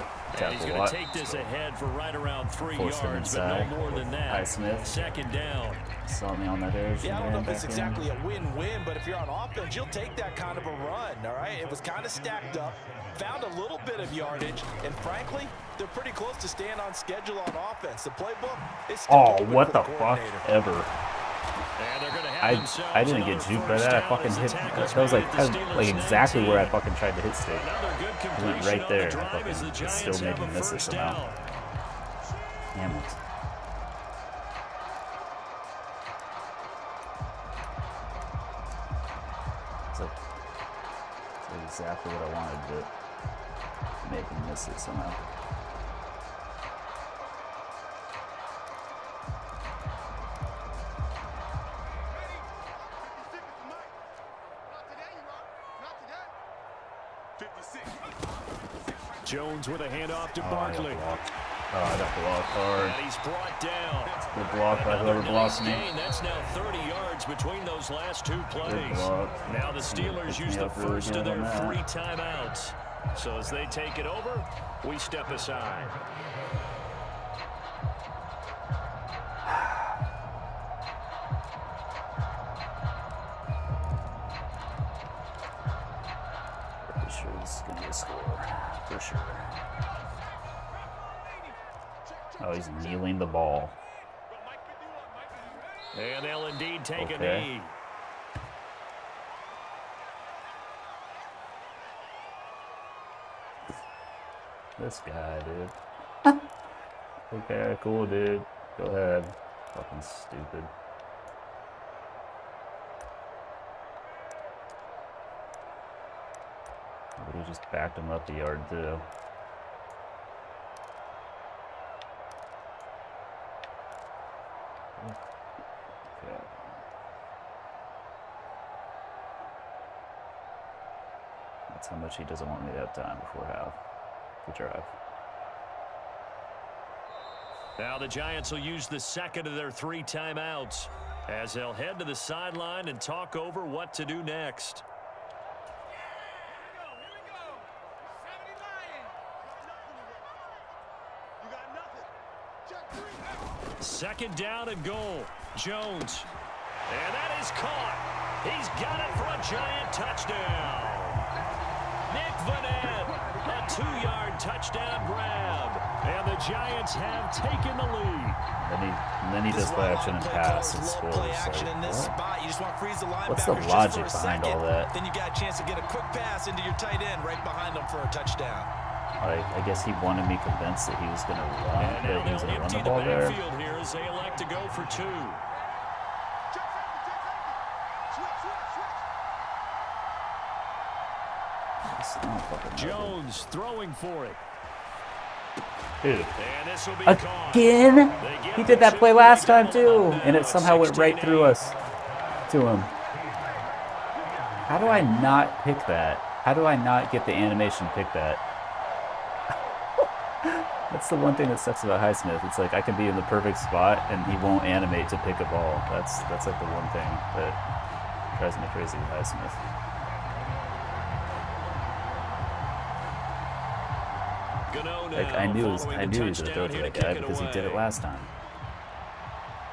he's Tackle going lot. to take this ahead for right around 3 Forced him yards, but inside. no more than that. Highsmith. Second down. Saw me on that edge. Yeah, I don't and know if ran it's back exactly a win-win, but if you're on offense, you'll take that kind of a run, all right? It was kind of stacked up, found a little bit of yardage, and frankly, they're pretty close to staying on schedule on offense. The playbook is still Oh, open what for the fuck coordinator. ever. And they're going to have themselves I didn't get another juked by first that. I down fucking as the hit. tackles That was made like, the kind of, Steelers like exactly 19. where I fucking tried to hit stick. Another good It went completion right on there. the drive as the Fucking, it Giants still made have me a miss it first somehow. down. Damn it. It's exactly what I wanted, but make me miss it somehow. Jones with a handoff to Oh, I got Barkley. blocked. Oh, I got blocked hard. And he's brought down. Good block by whoever Another blocked nice me. gain. That's now 30 yards between those last 2 plays. Good block. Now the Steelers Picked use me the up really first of good their on that. 3 timeouts. So as they take it over, we step aside. Pretty sure this is gonna be a score. For sure. Oh, he's kneeling the ball. And they'll indeed take a Okay. knee. This guy, dude. Okay, cool, dude. Go ahead. Fucking stupid. But he just backed him up the yard, too. Okay. That's how much he doesn't want me to have time before half. Good drive. Now the Giants will use the second of their 3 timeouts as they'll head to the sideline and talk over what to do next. Second down and goal. Jones. And that is caught. He's got it for a Giant touchdown. Nick Vanette, a 2-yard touchdown grab. And the Giants have taken the lead. And then he does play action and pass and scores. Play action Like, in this what? spot. You just want to freeze the linebackers What's the just logic for a behind second. all that? Then you got a chance to get a quick pass into your tight end right behind them for a touchdown. Like, I guess he wanted me convinced that he was going to run, And now that he was they'll going to run empty the the ball there. backfield here as they elect to go for 2. Jones throwing for it. Dude, And this will be again? caught. He did that play last time too, and it somehow went right through us to him. How do I not pick that? How do I not get the animation to pick that? That's the one thing that sucks about Highsmith. It's like I can be in the perfect spot and he won't animate to pick a ball. That's like the one thing that drives me crazy with Highsmith. Like I knew he was going to throw to that guy because he did it last time.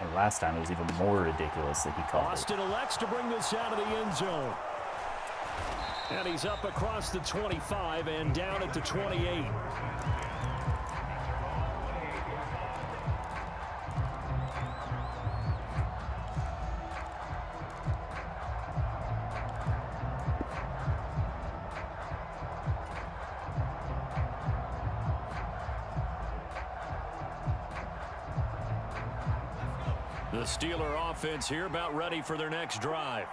And last time it was even more ridiculous that he called it. Austin elects to bring this out of the end zone. And he's up across the 25 and down at the 28. The Steeler offense here about ready for their next drive.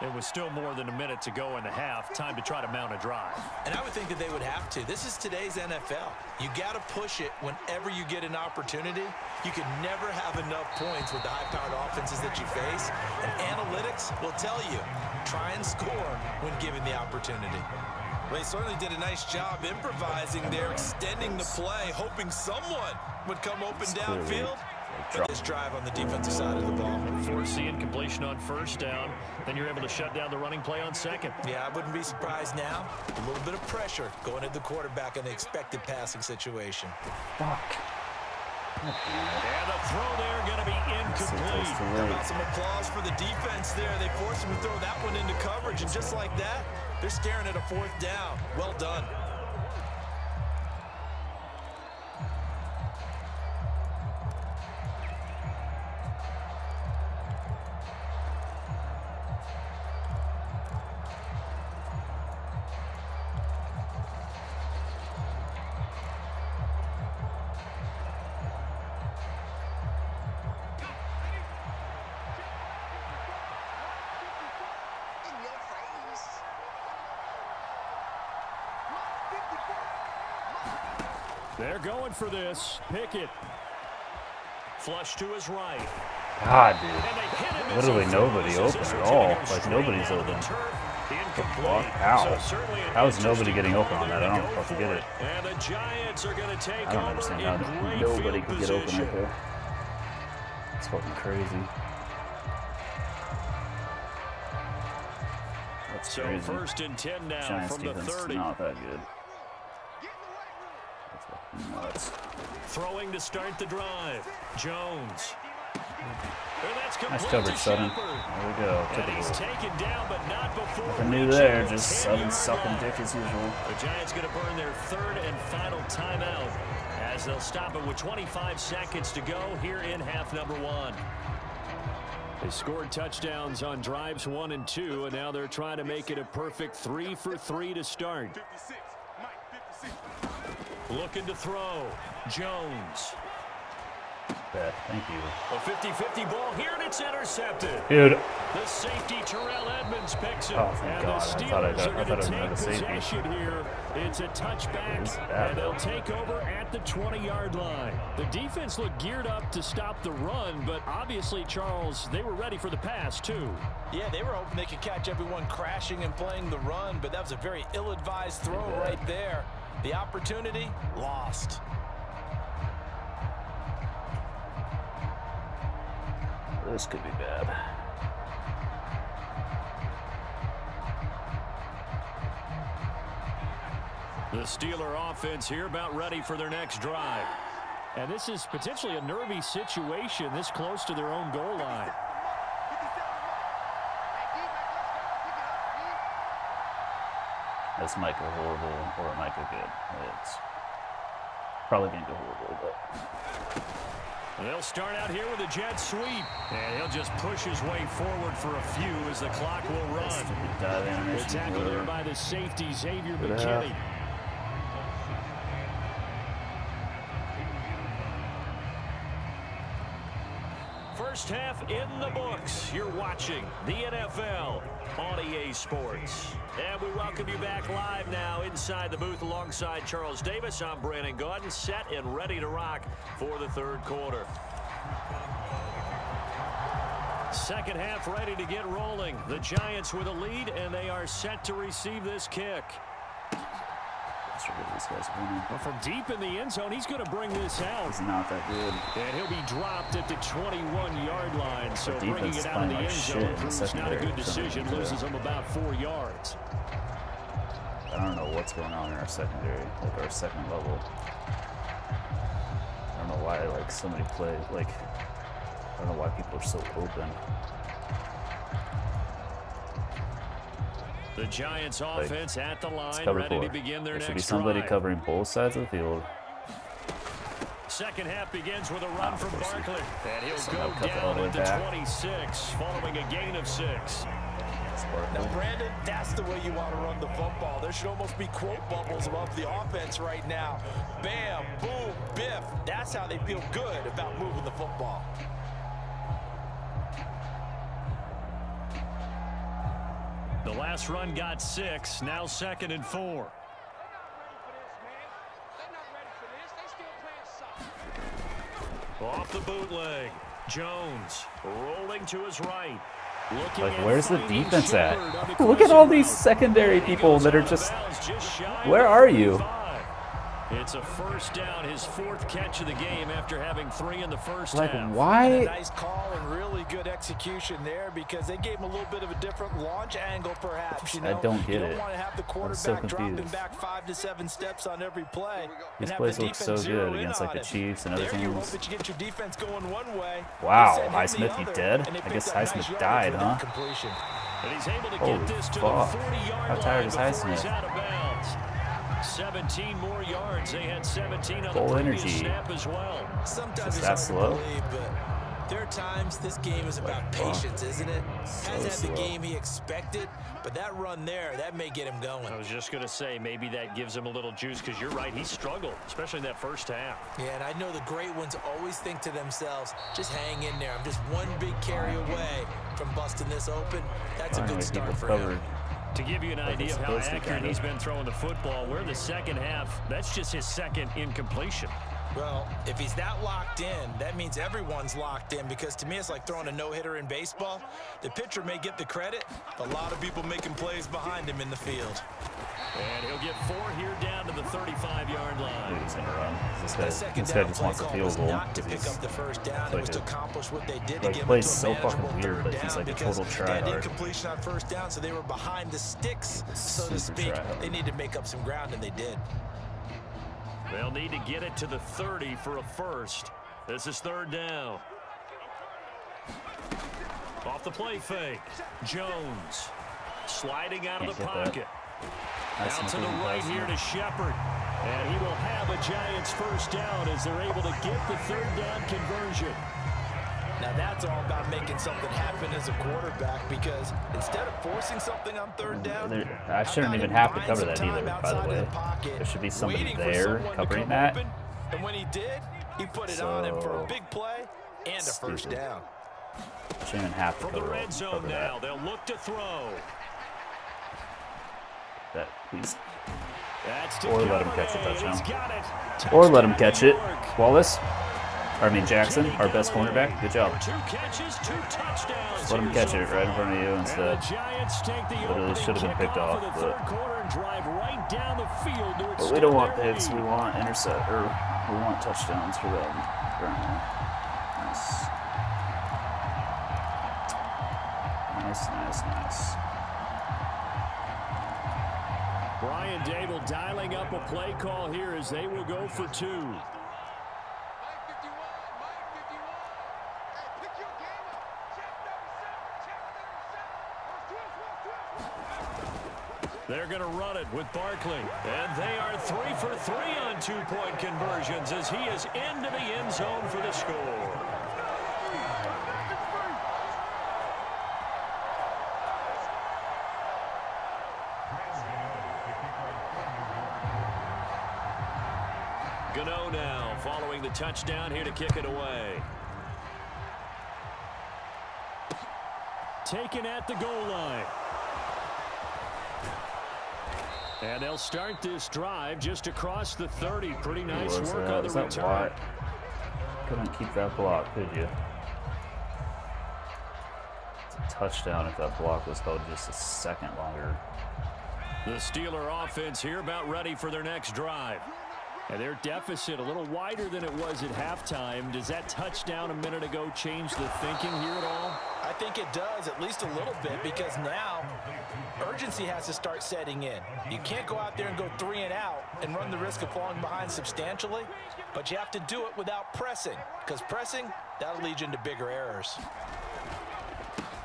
It was still more than a minute to go in the half. Time to try to mount a drive. And I would think that they would have to. This is today's NFL. You got to push it whenever you get an opportunity. You can never have enough points with the high-powered offenses that you face. And analytics will tell you, try and score when given the opportunity. Well, they certainly did a nice job improvising there, extending the play, hoping someone would come open downfield. But this drive on the defensive side of the ball. Force the incompletion on first down. Then you're able to shut down the running play on second. Yeah, I wouldn't be surprised now. A little bit of pressure going at the quarterback in the expected passing situation. Fuck. And the throw there going to be incomplete. How about some applause for the defense there? They forced him to throw that one into coverage, and just like that, they're staring at a fourth down. Well done. They're going for this. Pickett. Flush to his right. God, dude. Literally nobody open at all. Like, nobody's open. Fuck. How? How is nobody getting open on that? I don't fucking get it. And the Giants are going to take I don't understand how nobody could get open right there. It's fucking crazy. That's so crazy. first and 10 now Giants from the defense 30. is not that good. That's fucking nuts. Throwing to start the drive. Jones. Nice coverage, Sutton. There we go. And he's taken down, but not before. Nothing new there. Just Sutton sucking dick as usual. The Giants going to burn their third and final timeout as they'll stop it with 25 seconds to go here in half number one. They scored touchdowns on drives 1 and 2, and now they're trying to make it a perfect 3 for 3 to start. Looking to throw. Jones. Bad. Thank you. A 50-50 ball here, and it's intercepted. Dude. The safety, Terrell Edmonds, picks it. Oh, thank and God. the Steelers are going to take possession here. It's a touchback, and they'll take over at the 20-yard line. The defense looked geared up to stop the run, but obviously, Charles, they were ready for the pass, too. Yeah, they were hoping they could catch everyone crashing and playing the run, but that was a very ill-advised throw right there. The opportunity, lost. This could be bad. The Steeler offense here about ready for their next drive. And this is potentially a nervy situation this close to their own goal line. This might go horrible, or it might go good. It's probably going to go horrible, but... They'll start out here with a jet sweep, and he'll just push his way forward for a few as the clock will run. The tackle there by the safety, Xavier McKinney. First half in the books. You're watching the NFL on EA Sports. And we welcome you back live now inside the booth alongside Charles Davis. I'm Brandon Gaudin, set and ready to rock for the third quarter. Second half ready to get rolling. The Giants with a lead, and they are set to receive this kick. Well, from deep in the end zone, he's going to bring this out. He's not that good. And he'll be dropped at the 21-yard line. So bringing it out of the end zone proves not a good decision. Loses him about 4 yards. I don't know what's going on in our secondary, like our second level. I don't know why, like, somebody play, like, I don't know why people are so open. The Giants offense at the line, ready to begin their next drive. There should be somebody covering both sides of the field. Second half begins with a run from Barkley. And he'll go down at the 26, following a gain of 6. Now, Brandon, that's the way you want to run the football. There should almost be quote bubbles above the offense right now. Bam, boom, biff. That's how they feel good about moving the football. The last run got 6, now 2nd and 4. Off the bootleg. Jones rolling to his right. Like, where's the defense at? Look at all these secondary people that are just... Where are you? It's a first down, his 4th catch of the game after having 3 in the first Like, half. why? And a nice call and really good execution there because they gave him a little bit of a different launch angle, perhaps. You know, I don't get you don't it. want to have the quarterback dropping back 5 to 7 steps on every play. These plays look so good against like the Chiefs and other there you hope teams. that you get your defense going one way. Wow, Highsmith, he dead? I guess Highsmith died, huh? And he's able to Holy get this to fuck. the 40-yard How tired is line before Highsmith? he's out of bounds. 17 more yards. They had 17 on Full the previous energy. snap as well. Sometimes Is that it's hard slow? to believe, but there are times this game is about patience, isn't it? Hasn't had slow. the game he expected, but that run there, that may get him going. I was just going to say, maybe that gives him a little juice because you're right, he struggled, especially in that first half. Yeah, and I know the great ones always think to themselves, just hang in there. I'm just one big carry away from busting this open. That's a good start for him. To give you an idea of how supposed to, accurate kinda. he's been throwing the football, we're in the second half. That's just his 2nd incompletion. Well, if he's that locked in, that means everyone's locked in because to me it's like throwing a no-hitter in baseball. The pitcher may get the credit, a lot of people making plays behind him in the field. And he'll get 4 here down to the 35-yard line. He's gonna run. This guy Second just down wants a play field call goal. was not to pick up the first down. It was to accomplish what they did to Like, get plays to so a fucking manageable weird, third but he's down like a because total they had tryhard. incompletion on first down, so they were behind the sticks, so to Super speak. tryhard. They need to make up some ground, and they did. They'll need to get it to the 30 for a first. This is 3rd down. Off the play fake. Jones sliding out of the pocket. Out to the right here to Shepard. And he will have a Giants first down as they're able to get the 3rd down conversion. Now that's all about making something happen as a quarterback because instead of forcing something on 3rd down, I shouldn't even have to cover that either, by the way. There should be somebody there covering that. And when he did, he put it on him for a big play and a first down. Shouldn't even have to From the cover, red zone cover now, that. they'll look to throw. That, please. That's Or let him catch a touchdown. He's got it. Or let him catch it. York. Wallace. Jackson, our best cornerback. Good job. 2 catches, 2 touchdowns. Just let him catch it right in front of you instead. Literally should have been picked off, but we don't want hits. We want intercept, or we want touchdowns for them. Nice. Nice. Brian Dable dialing up a play call here as they will go for 2. They're going to run it with Barkley. And they are 3 for 3 on 2-point conversions as he is into the end zone for the score. Gano now following the touchdown here to kick it away. Taken at the goal line. And they'll start this drive just across the 30. Pretty nice work on the return. Couldn't keep that block, could you? It's a touchdown if that block was held just a second longer. The Steeler offense here about ready for their next drive. And their deficit a little wider than it was at halftime. Does that touchdown a minute ago change the thinking here at all? I think it does, at least a little bit, because now urgency has to start setting in. You can't go out there and go 3 and out and run the risk of falling behind substantially, but you have to do it without pressing, because pressing, that'll lead you into bigger errors.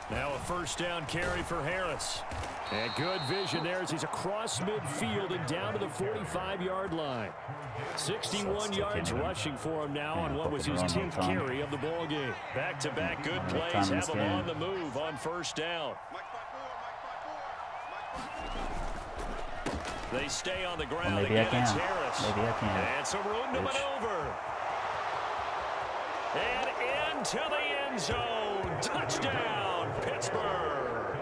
Now a first down carry for Harris. And good vision there as he's across midfield and down to the 45-yard line. 61 yards rushing for him now on what was his 10th carry of the ball game. Back-to-back good plays have him on the move on first down. They stay on the ground. Well, maybe I can. Maybe I can. And some room to maneuver. And into the end zone. Touchdown, Pittsburgh.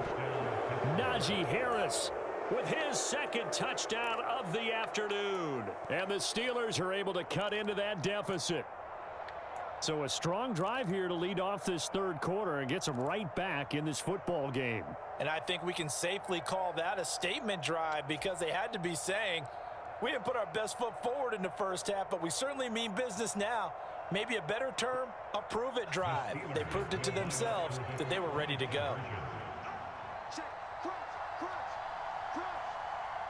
9 Najee Harris with his second touchdown of the afternoon. And the Steelers are able to cut into that deficit. So a strong drive here to lead off this third quarter and gets them right back in this football game. And I think we can safely call that a statement drive because they had to be saying, we didn't put our best foot forward in the first half, but we certainly mean business now. Maybe a better term, a prove-it drive. They proved it to themselves that they were ready to go. Check, cross, cross.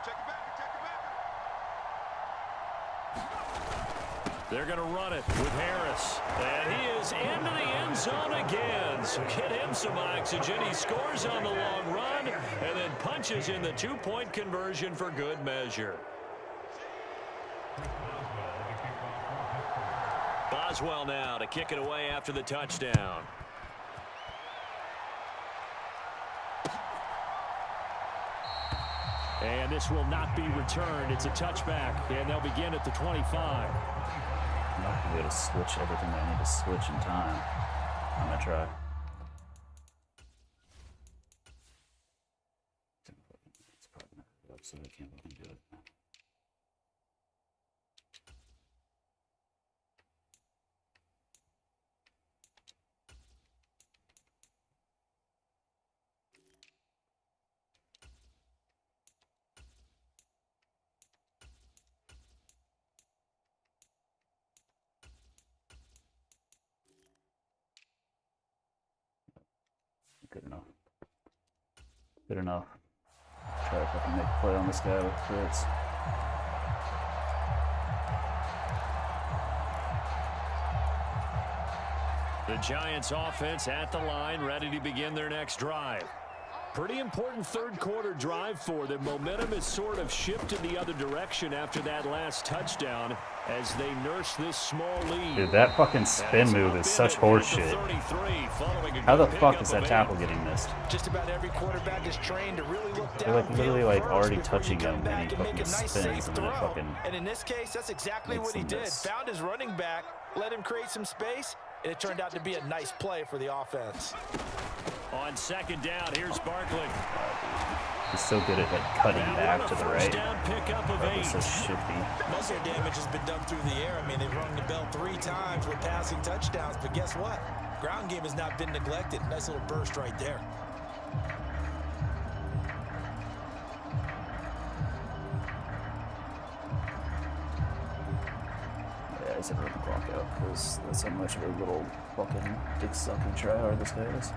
Check it back, check it back. They're going to run it with Harris. And he is into the end zone again. So get him some oxygen. He scores on the long run and then punches in the two-point conversion for good measure. Boswell now to kick it away after the touchdown. And this will not be returned. It's a touchback, and they'll begin at the 25. I'm not going to be able to switch everything that I need to switch in time. I'm going to try. It's probably not good, so I can't fucking do it. Good enough. Good enough. Try to fucking make a play on this guy with Fritz. The Giants offense at the line, ready to begin their next drive. Pretty important third quarter drive for them. Momentum has sort of shifted the other direction after that last touchdown as they nurse this small lead. Dude, that fucking spin move is such horseshit. How the fuck is that tackle getting missed? Just about every quarterback is trained to really look down. They're like literally like already touching him and he fucking spins and then it fucking... And in this case, that's exactly what he did. Found his running back, let him create some space, and it turned out to be a nice play for the offense. On second down, here's Barkley. He's so good at like cutting back to the right. Pickup of 8. He's so shifty. Most of their damage has been done through the air. I mean, they've rung the bell 3 times with passing touchdowns, but guess what? Ground game has not been neglected. Nice little burst right there. Yeah, he's never gonna clock out because that's how much of a little fucking dick sucking tryhard this guy is.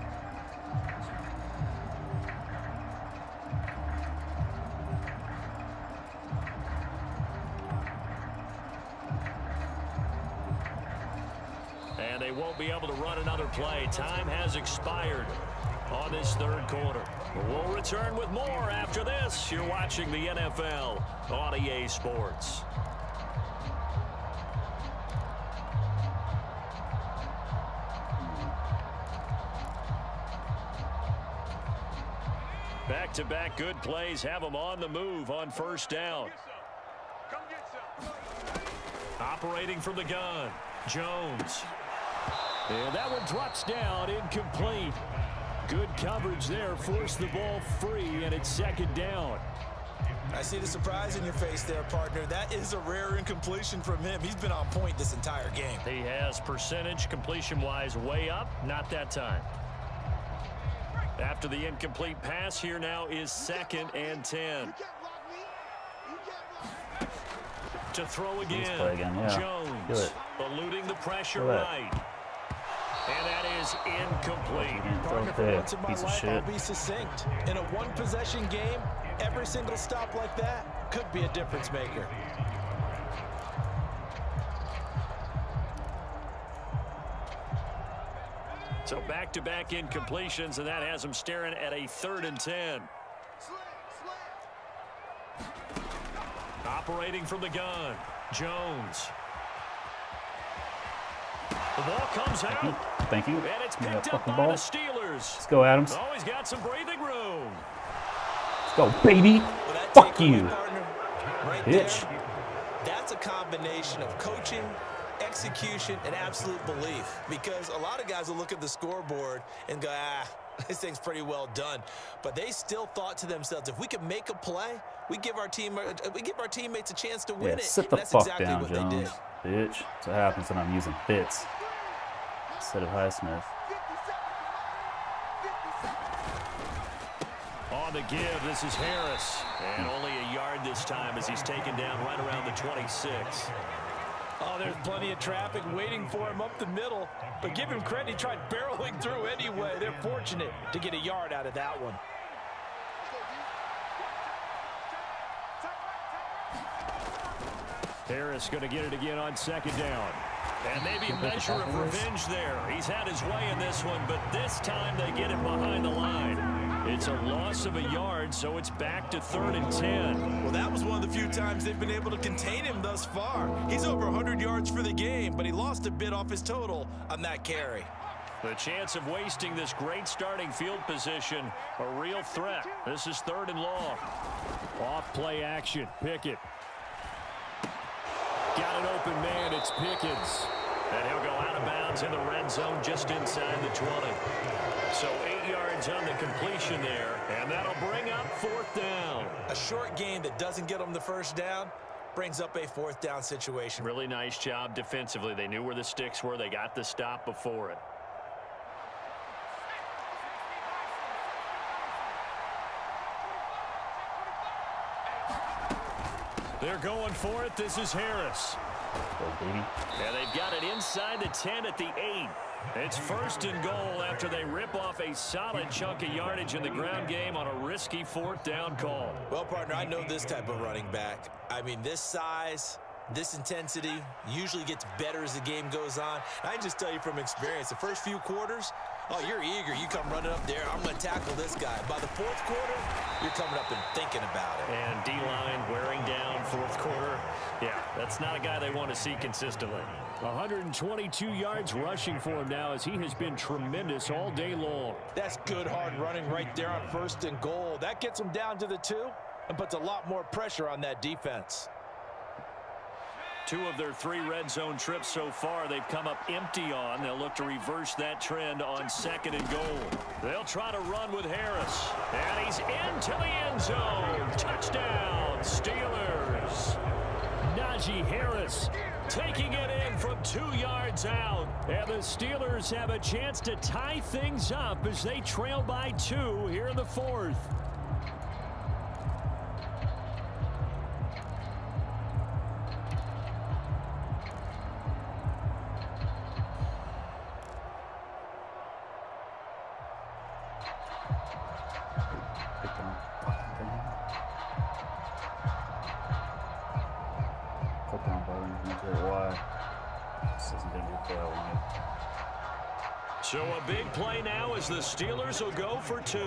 And they won't be able to run another play. Time has expired on this third quarter. We'll return with more after this. You're watching the NFL on EA Sports. Back-to-back good plays have them on the move on first down. Operating from the gun, Jones. And that one drops down, incomplete. Good coverage there, forced the ball free, and it's second down. I see the surprise in your face there, partner. That is a rare incompletion from him. He's been on point this entire game. He has percentage completion-wise way up, not that time. After the incomplete pass, here now is 2nd and 10. To throw again, yeah. Jones eluding the pressure right. And that is incomplete. Partner, for once in my life, I'll be succinct. In a one-possession game, every single stop like that could be a difference maker. So back-to-back incompletions, and that has them staring at a 3rd and 10. Operating from the gun, Jones. The ball comes out. Thank you. And it's picked up by the Steelers. Let's go, Adams. Oh, he's got some breathing room. Let's go, baby. Fuck you. Right bitch. There, that's a combination of coaching, execution, and absolute belief. Because a lot of guys will look at the scoreboard and go, This thing's pretty well done. But they still thought to themselves, if we could make a play, we give our teammates a chance to win it. Sit the That's fuck exactly down, what Jones. they did. Bitch. That's what happens when I'm using Fitz instead of Highsmith. On the give, this is Harris. And only a yard this time as he's taken down right around the 26. Oh, there's plenty of traffic waiting for him up the middle. But give him credit, he tried barreling through anyway. They're fortunate to get a yard out of that one. Harris going to get it again on second down. And maybe a measure of revenge there. He's had his way in this one, but this time they get it behind the line. It's a loss of a yard, so it's back to 3rd and 10. Well, that was one of the few times they've been able to contain him thus far. He's over 100 yards for the game, but he lost a bit off his total on that carry. The chance of wasting this great starting field position, a real threat. This is 3rd and long. Off play action, Pickett. Got an open man, it's Pickens. And he'll go out of bounds in the red zone just inside the 20. So 8 yards on the completion there, and that'll bring up 4th down. A short game that doesn't get them the first down brings up a 4th down situation. Really nice job defensively. They knew where the sticks were. They got the stop before it. They're going for it. This is Harris. And they've got it inside the 10 at the 8. It's 1st and goal after they rip off a solid chunk of yardage in the ground game on a risky 4th down call. Well, partner, I know this type of running back. I mean, this size, this intensity usually gets better as the game goes on. And I can just tell you from experience, the first few quarters, oh, you're eager. You come running up there. I'm going to tackle this guy. By the 4th quarter, you're coming up and thinking about it. And D-line wearing down 4th quarter. Yeah, that's not a guy they want to see consistently. 122 yards rushing for him now as he has been tremendous all day long. That's good hard running right there on 1st and goal. That gets him down to the 2 and puts a lot more pressure on that defense. 2 of their 3 red zone trips so far they've come up empty on. They'll look to reverse that trend on 2nd and goal. They'll try to run with Harris. And he's into the end zone. Touchdown, Steelers. Najee Harris taking it in from 2 yards out. And the Steelers have a chance to tie things up as they trail by 2 here in the 4th. So a big play now as the Steelers will go for 2.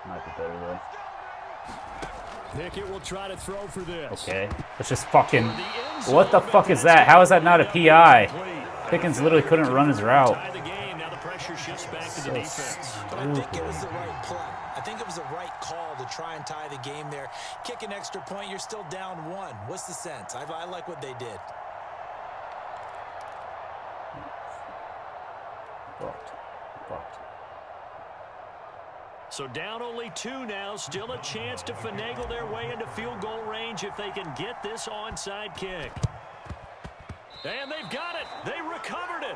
Might be better though. Pickett will try to throw for this. Okay, let's just fucking. What the fuck is that? How is that not a PI? Pickens literally couldn't run his route. Tie the game. Now the pressure shifts back to the defense. But I think it was the right play. I think it was the right call to try and tie the game there. Kick an extra point, you're still down 1. What's the sense? I like what they did. Fucked. So down only 2 now. Still a chance to finagle their way into field goal range if they can get this onside kick. And they've got it. They recovered it.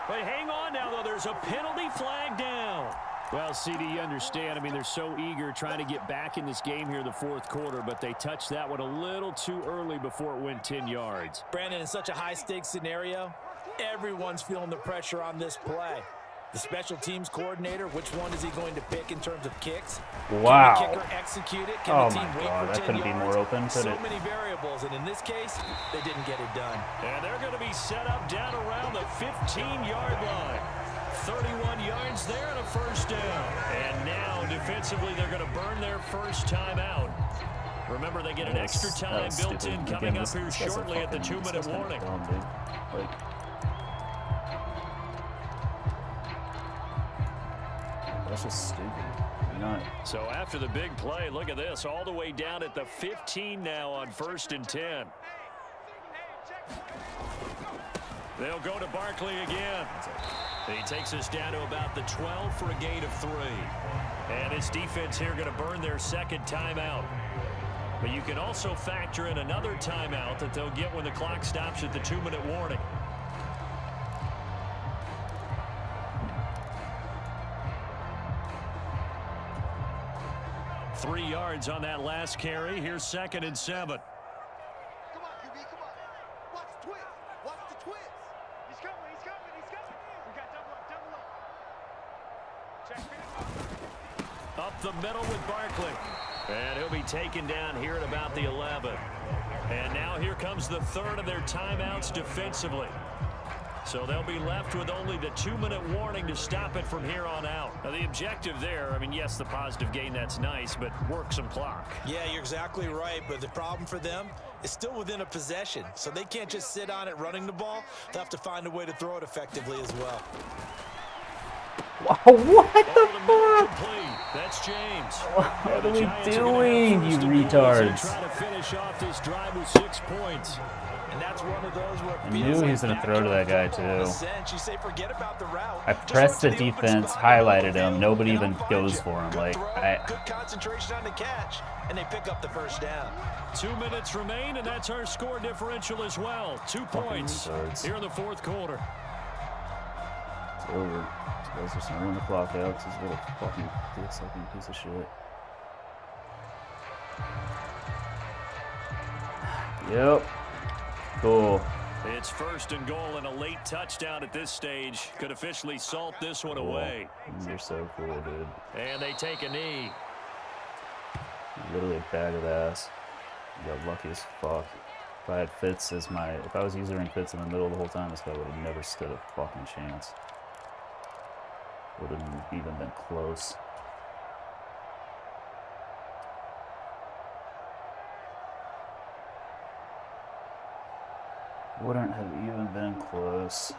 But hang on now, though. There's a penalty flag down. Well, CD, you understand. I mean, they're so eager trying to get back in this game here in the 4th quarter, but they touched that one a little too early before it went 10 yards. Brandon, in such a high-stakes scenario, everyone's feeling the pressure on this play. The special teams coordinator, which one is he going to pick in terms of kicks? Wow. Can the kicker execute it? Can the team wait for 10 that couldn't be more open, could So it? many variables, and in this case, they didn't get it done. And they're going to be set up down around the 15-yard line. 31 yards there and a 1st down. And now, defensively, they're going to burn their first time out. Remember, they get an extra time built in coming up here shortly at the 2-minute warning. That's just stupid. Not. So after the big play, look at this, all the way down at the 15 now on 1st and 10. They'll go to Barkley again. He takes us down to about the 12 for a gain of 3. And his defense here going to burn their second timeout. But you can also factor in another timeout that they'll get when the clock stops at the 2-minute warning. Three yards on that last carry. Here's 2nd and 7. Come on, QB, come on. Watch the twist. Watch the twist. He's coming, he's coming, he's coming. We got double up, double up. Check. Up the middle with Barkley. And he'll be taken down here at about the 11. And now here comes the third of their timeouts defensively. So they'll be left with only the 2-minute warning to stop it from here on out. Now the objective there, I mean, yes, the positive gain, that's nice, but work some clock. Yeah, you're exactly right, but the problem for them is still within a possession. So they can't just sit on it running the ball. They'll have to find a way to throw it effectively as well. Wow, what the fuck? That's James. What are we doing, you retards? Try to finish off this drive with 6 points. And that's one of those where I knew he was going to throw to that guy, too. You say forget about the route. I pressed the defense, highlighted him. Nobody even goes for him. Like, good concentration on the catch, and they pick up the first down. 2 minutes remain, and that's our score differential as well. 2 points here in the fourth quarter. It's over. These guys just run the clock out. This little fucking dick-sucking piece of shit. Yep. Cool. It's 1st and goal and a late touchdown at this stage. Could officially salt this one away. You're so cool, dude. And they take a knee. Literally a bag of ass. You got lucky as fuck. If I had Fitz as my... If I was using Fitz in the middle the whole time, this guy would have never stood a fucking chance. Wouldn't even been close. Wouldn't have even been close.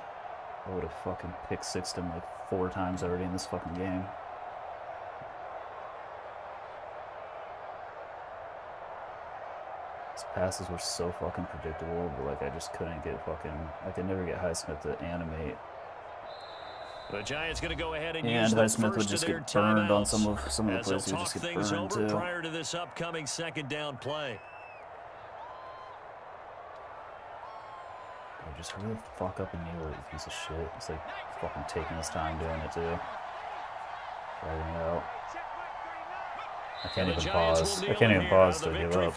I would have fucking pick-sixed him like 4 times already in this fucking game. His passes were so fucking predictable, but like I just couldn't get fucking... I could never get Highsmith to animate. The Giants going to go ahead and use the Highsmith would just get burned on some of the plays. He would just get burned too. Prior to this upcoming 2nd down play. Just really fuck up and kneel it, you piece of shit. It's like fucking taking his time doing it too. Dragging it out. I can't even pause. I can't even pause to give up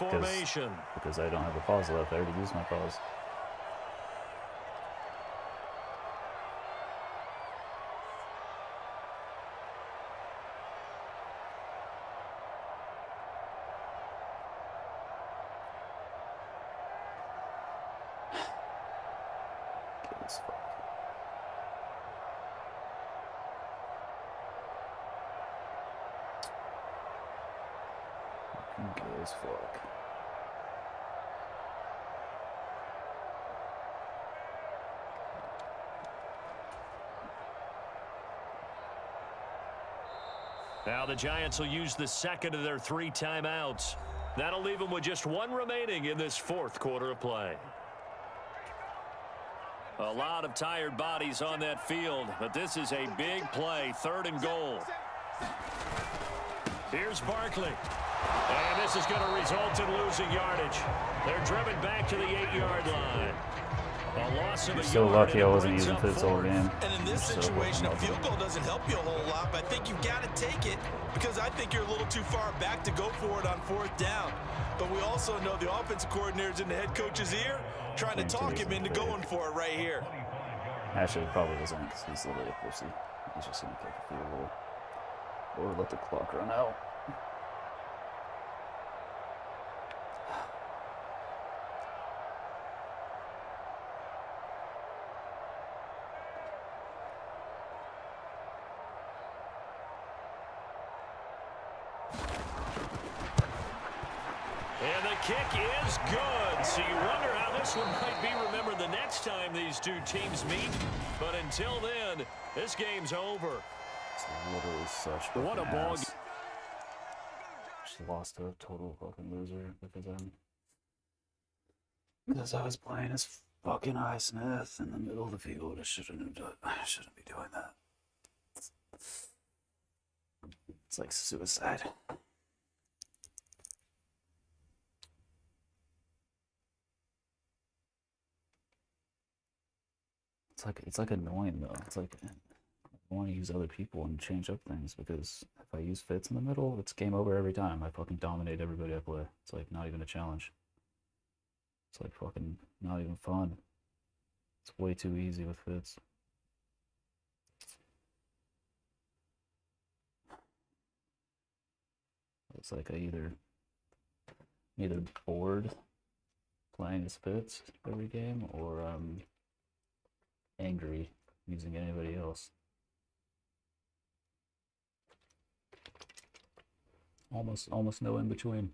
because I don't have a pause left. I already used my pause. As fuck. Gay as fuck. Now the Giants will use the 2nd of their 3 timeouts. That'll leave them with just 1 remaining in this 4th quarter of play. A lot of tired bodies on that field, but this is a big play, 3rd and goal. Here's Barkley. And this is going to result in losing yardage. They're driven back to the 8-yard line. A loss of a so yard, lucky I wasn't using Fitz all game. And in this situation, a field goal doesn't help you a whole lot, but I think you've got to take it because I think you're a little too far back to go for it on 4th down. But we also know the offensive coordinator's in the head coach's ear, trying to talk him into going for it right here. Actually, probably doesn't because he's literally a pussy. He's just going to kick a field goal. Or let the clock run out. And the kick is good. So you wonder how this one might be remembered the next time these two teams meet. But until then, this game's over. It's literally such what a ball. Just lost to a total fucking loser because I was playing as Fucking Highsmith in the middle of the field. I shouldn't be doing that. It's like suicide. It's like annoying though. It's like I want to use other people and change up things because if I use Fitz in the middle, it's game over every time. I fucking dominate everybody I play. It's like not even a challenge. It's like fucking not even fun. It's way too easy with Fitz. It's like I either bored playing as Fitz every game or angry using anybody else. Almost no in between.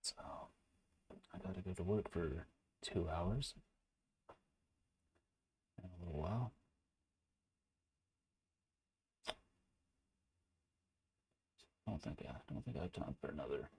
So I gotta go to work for 2 hours in a little while. I don't think I have time for another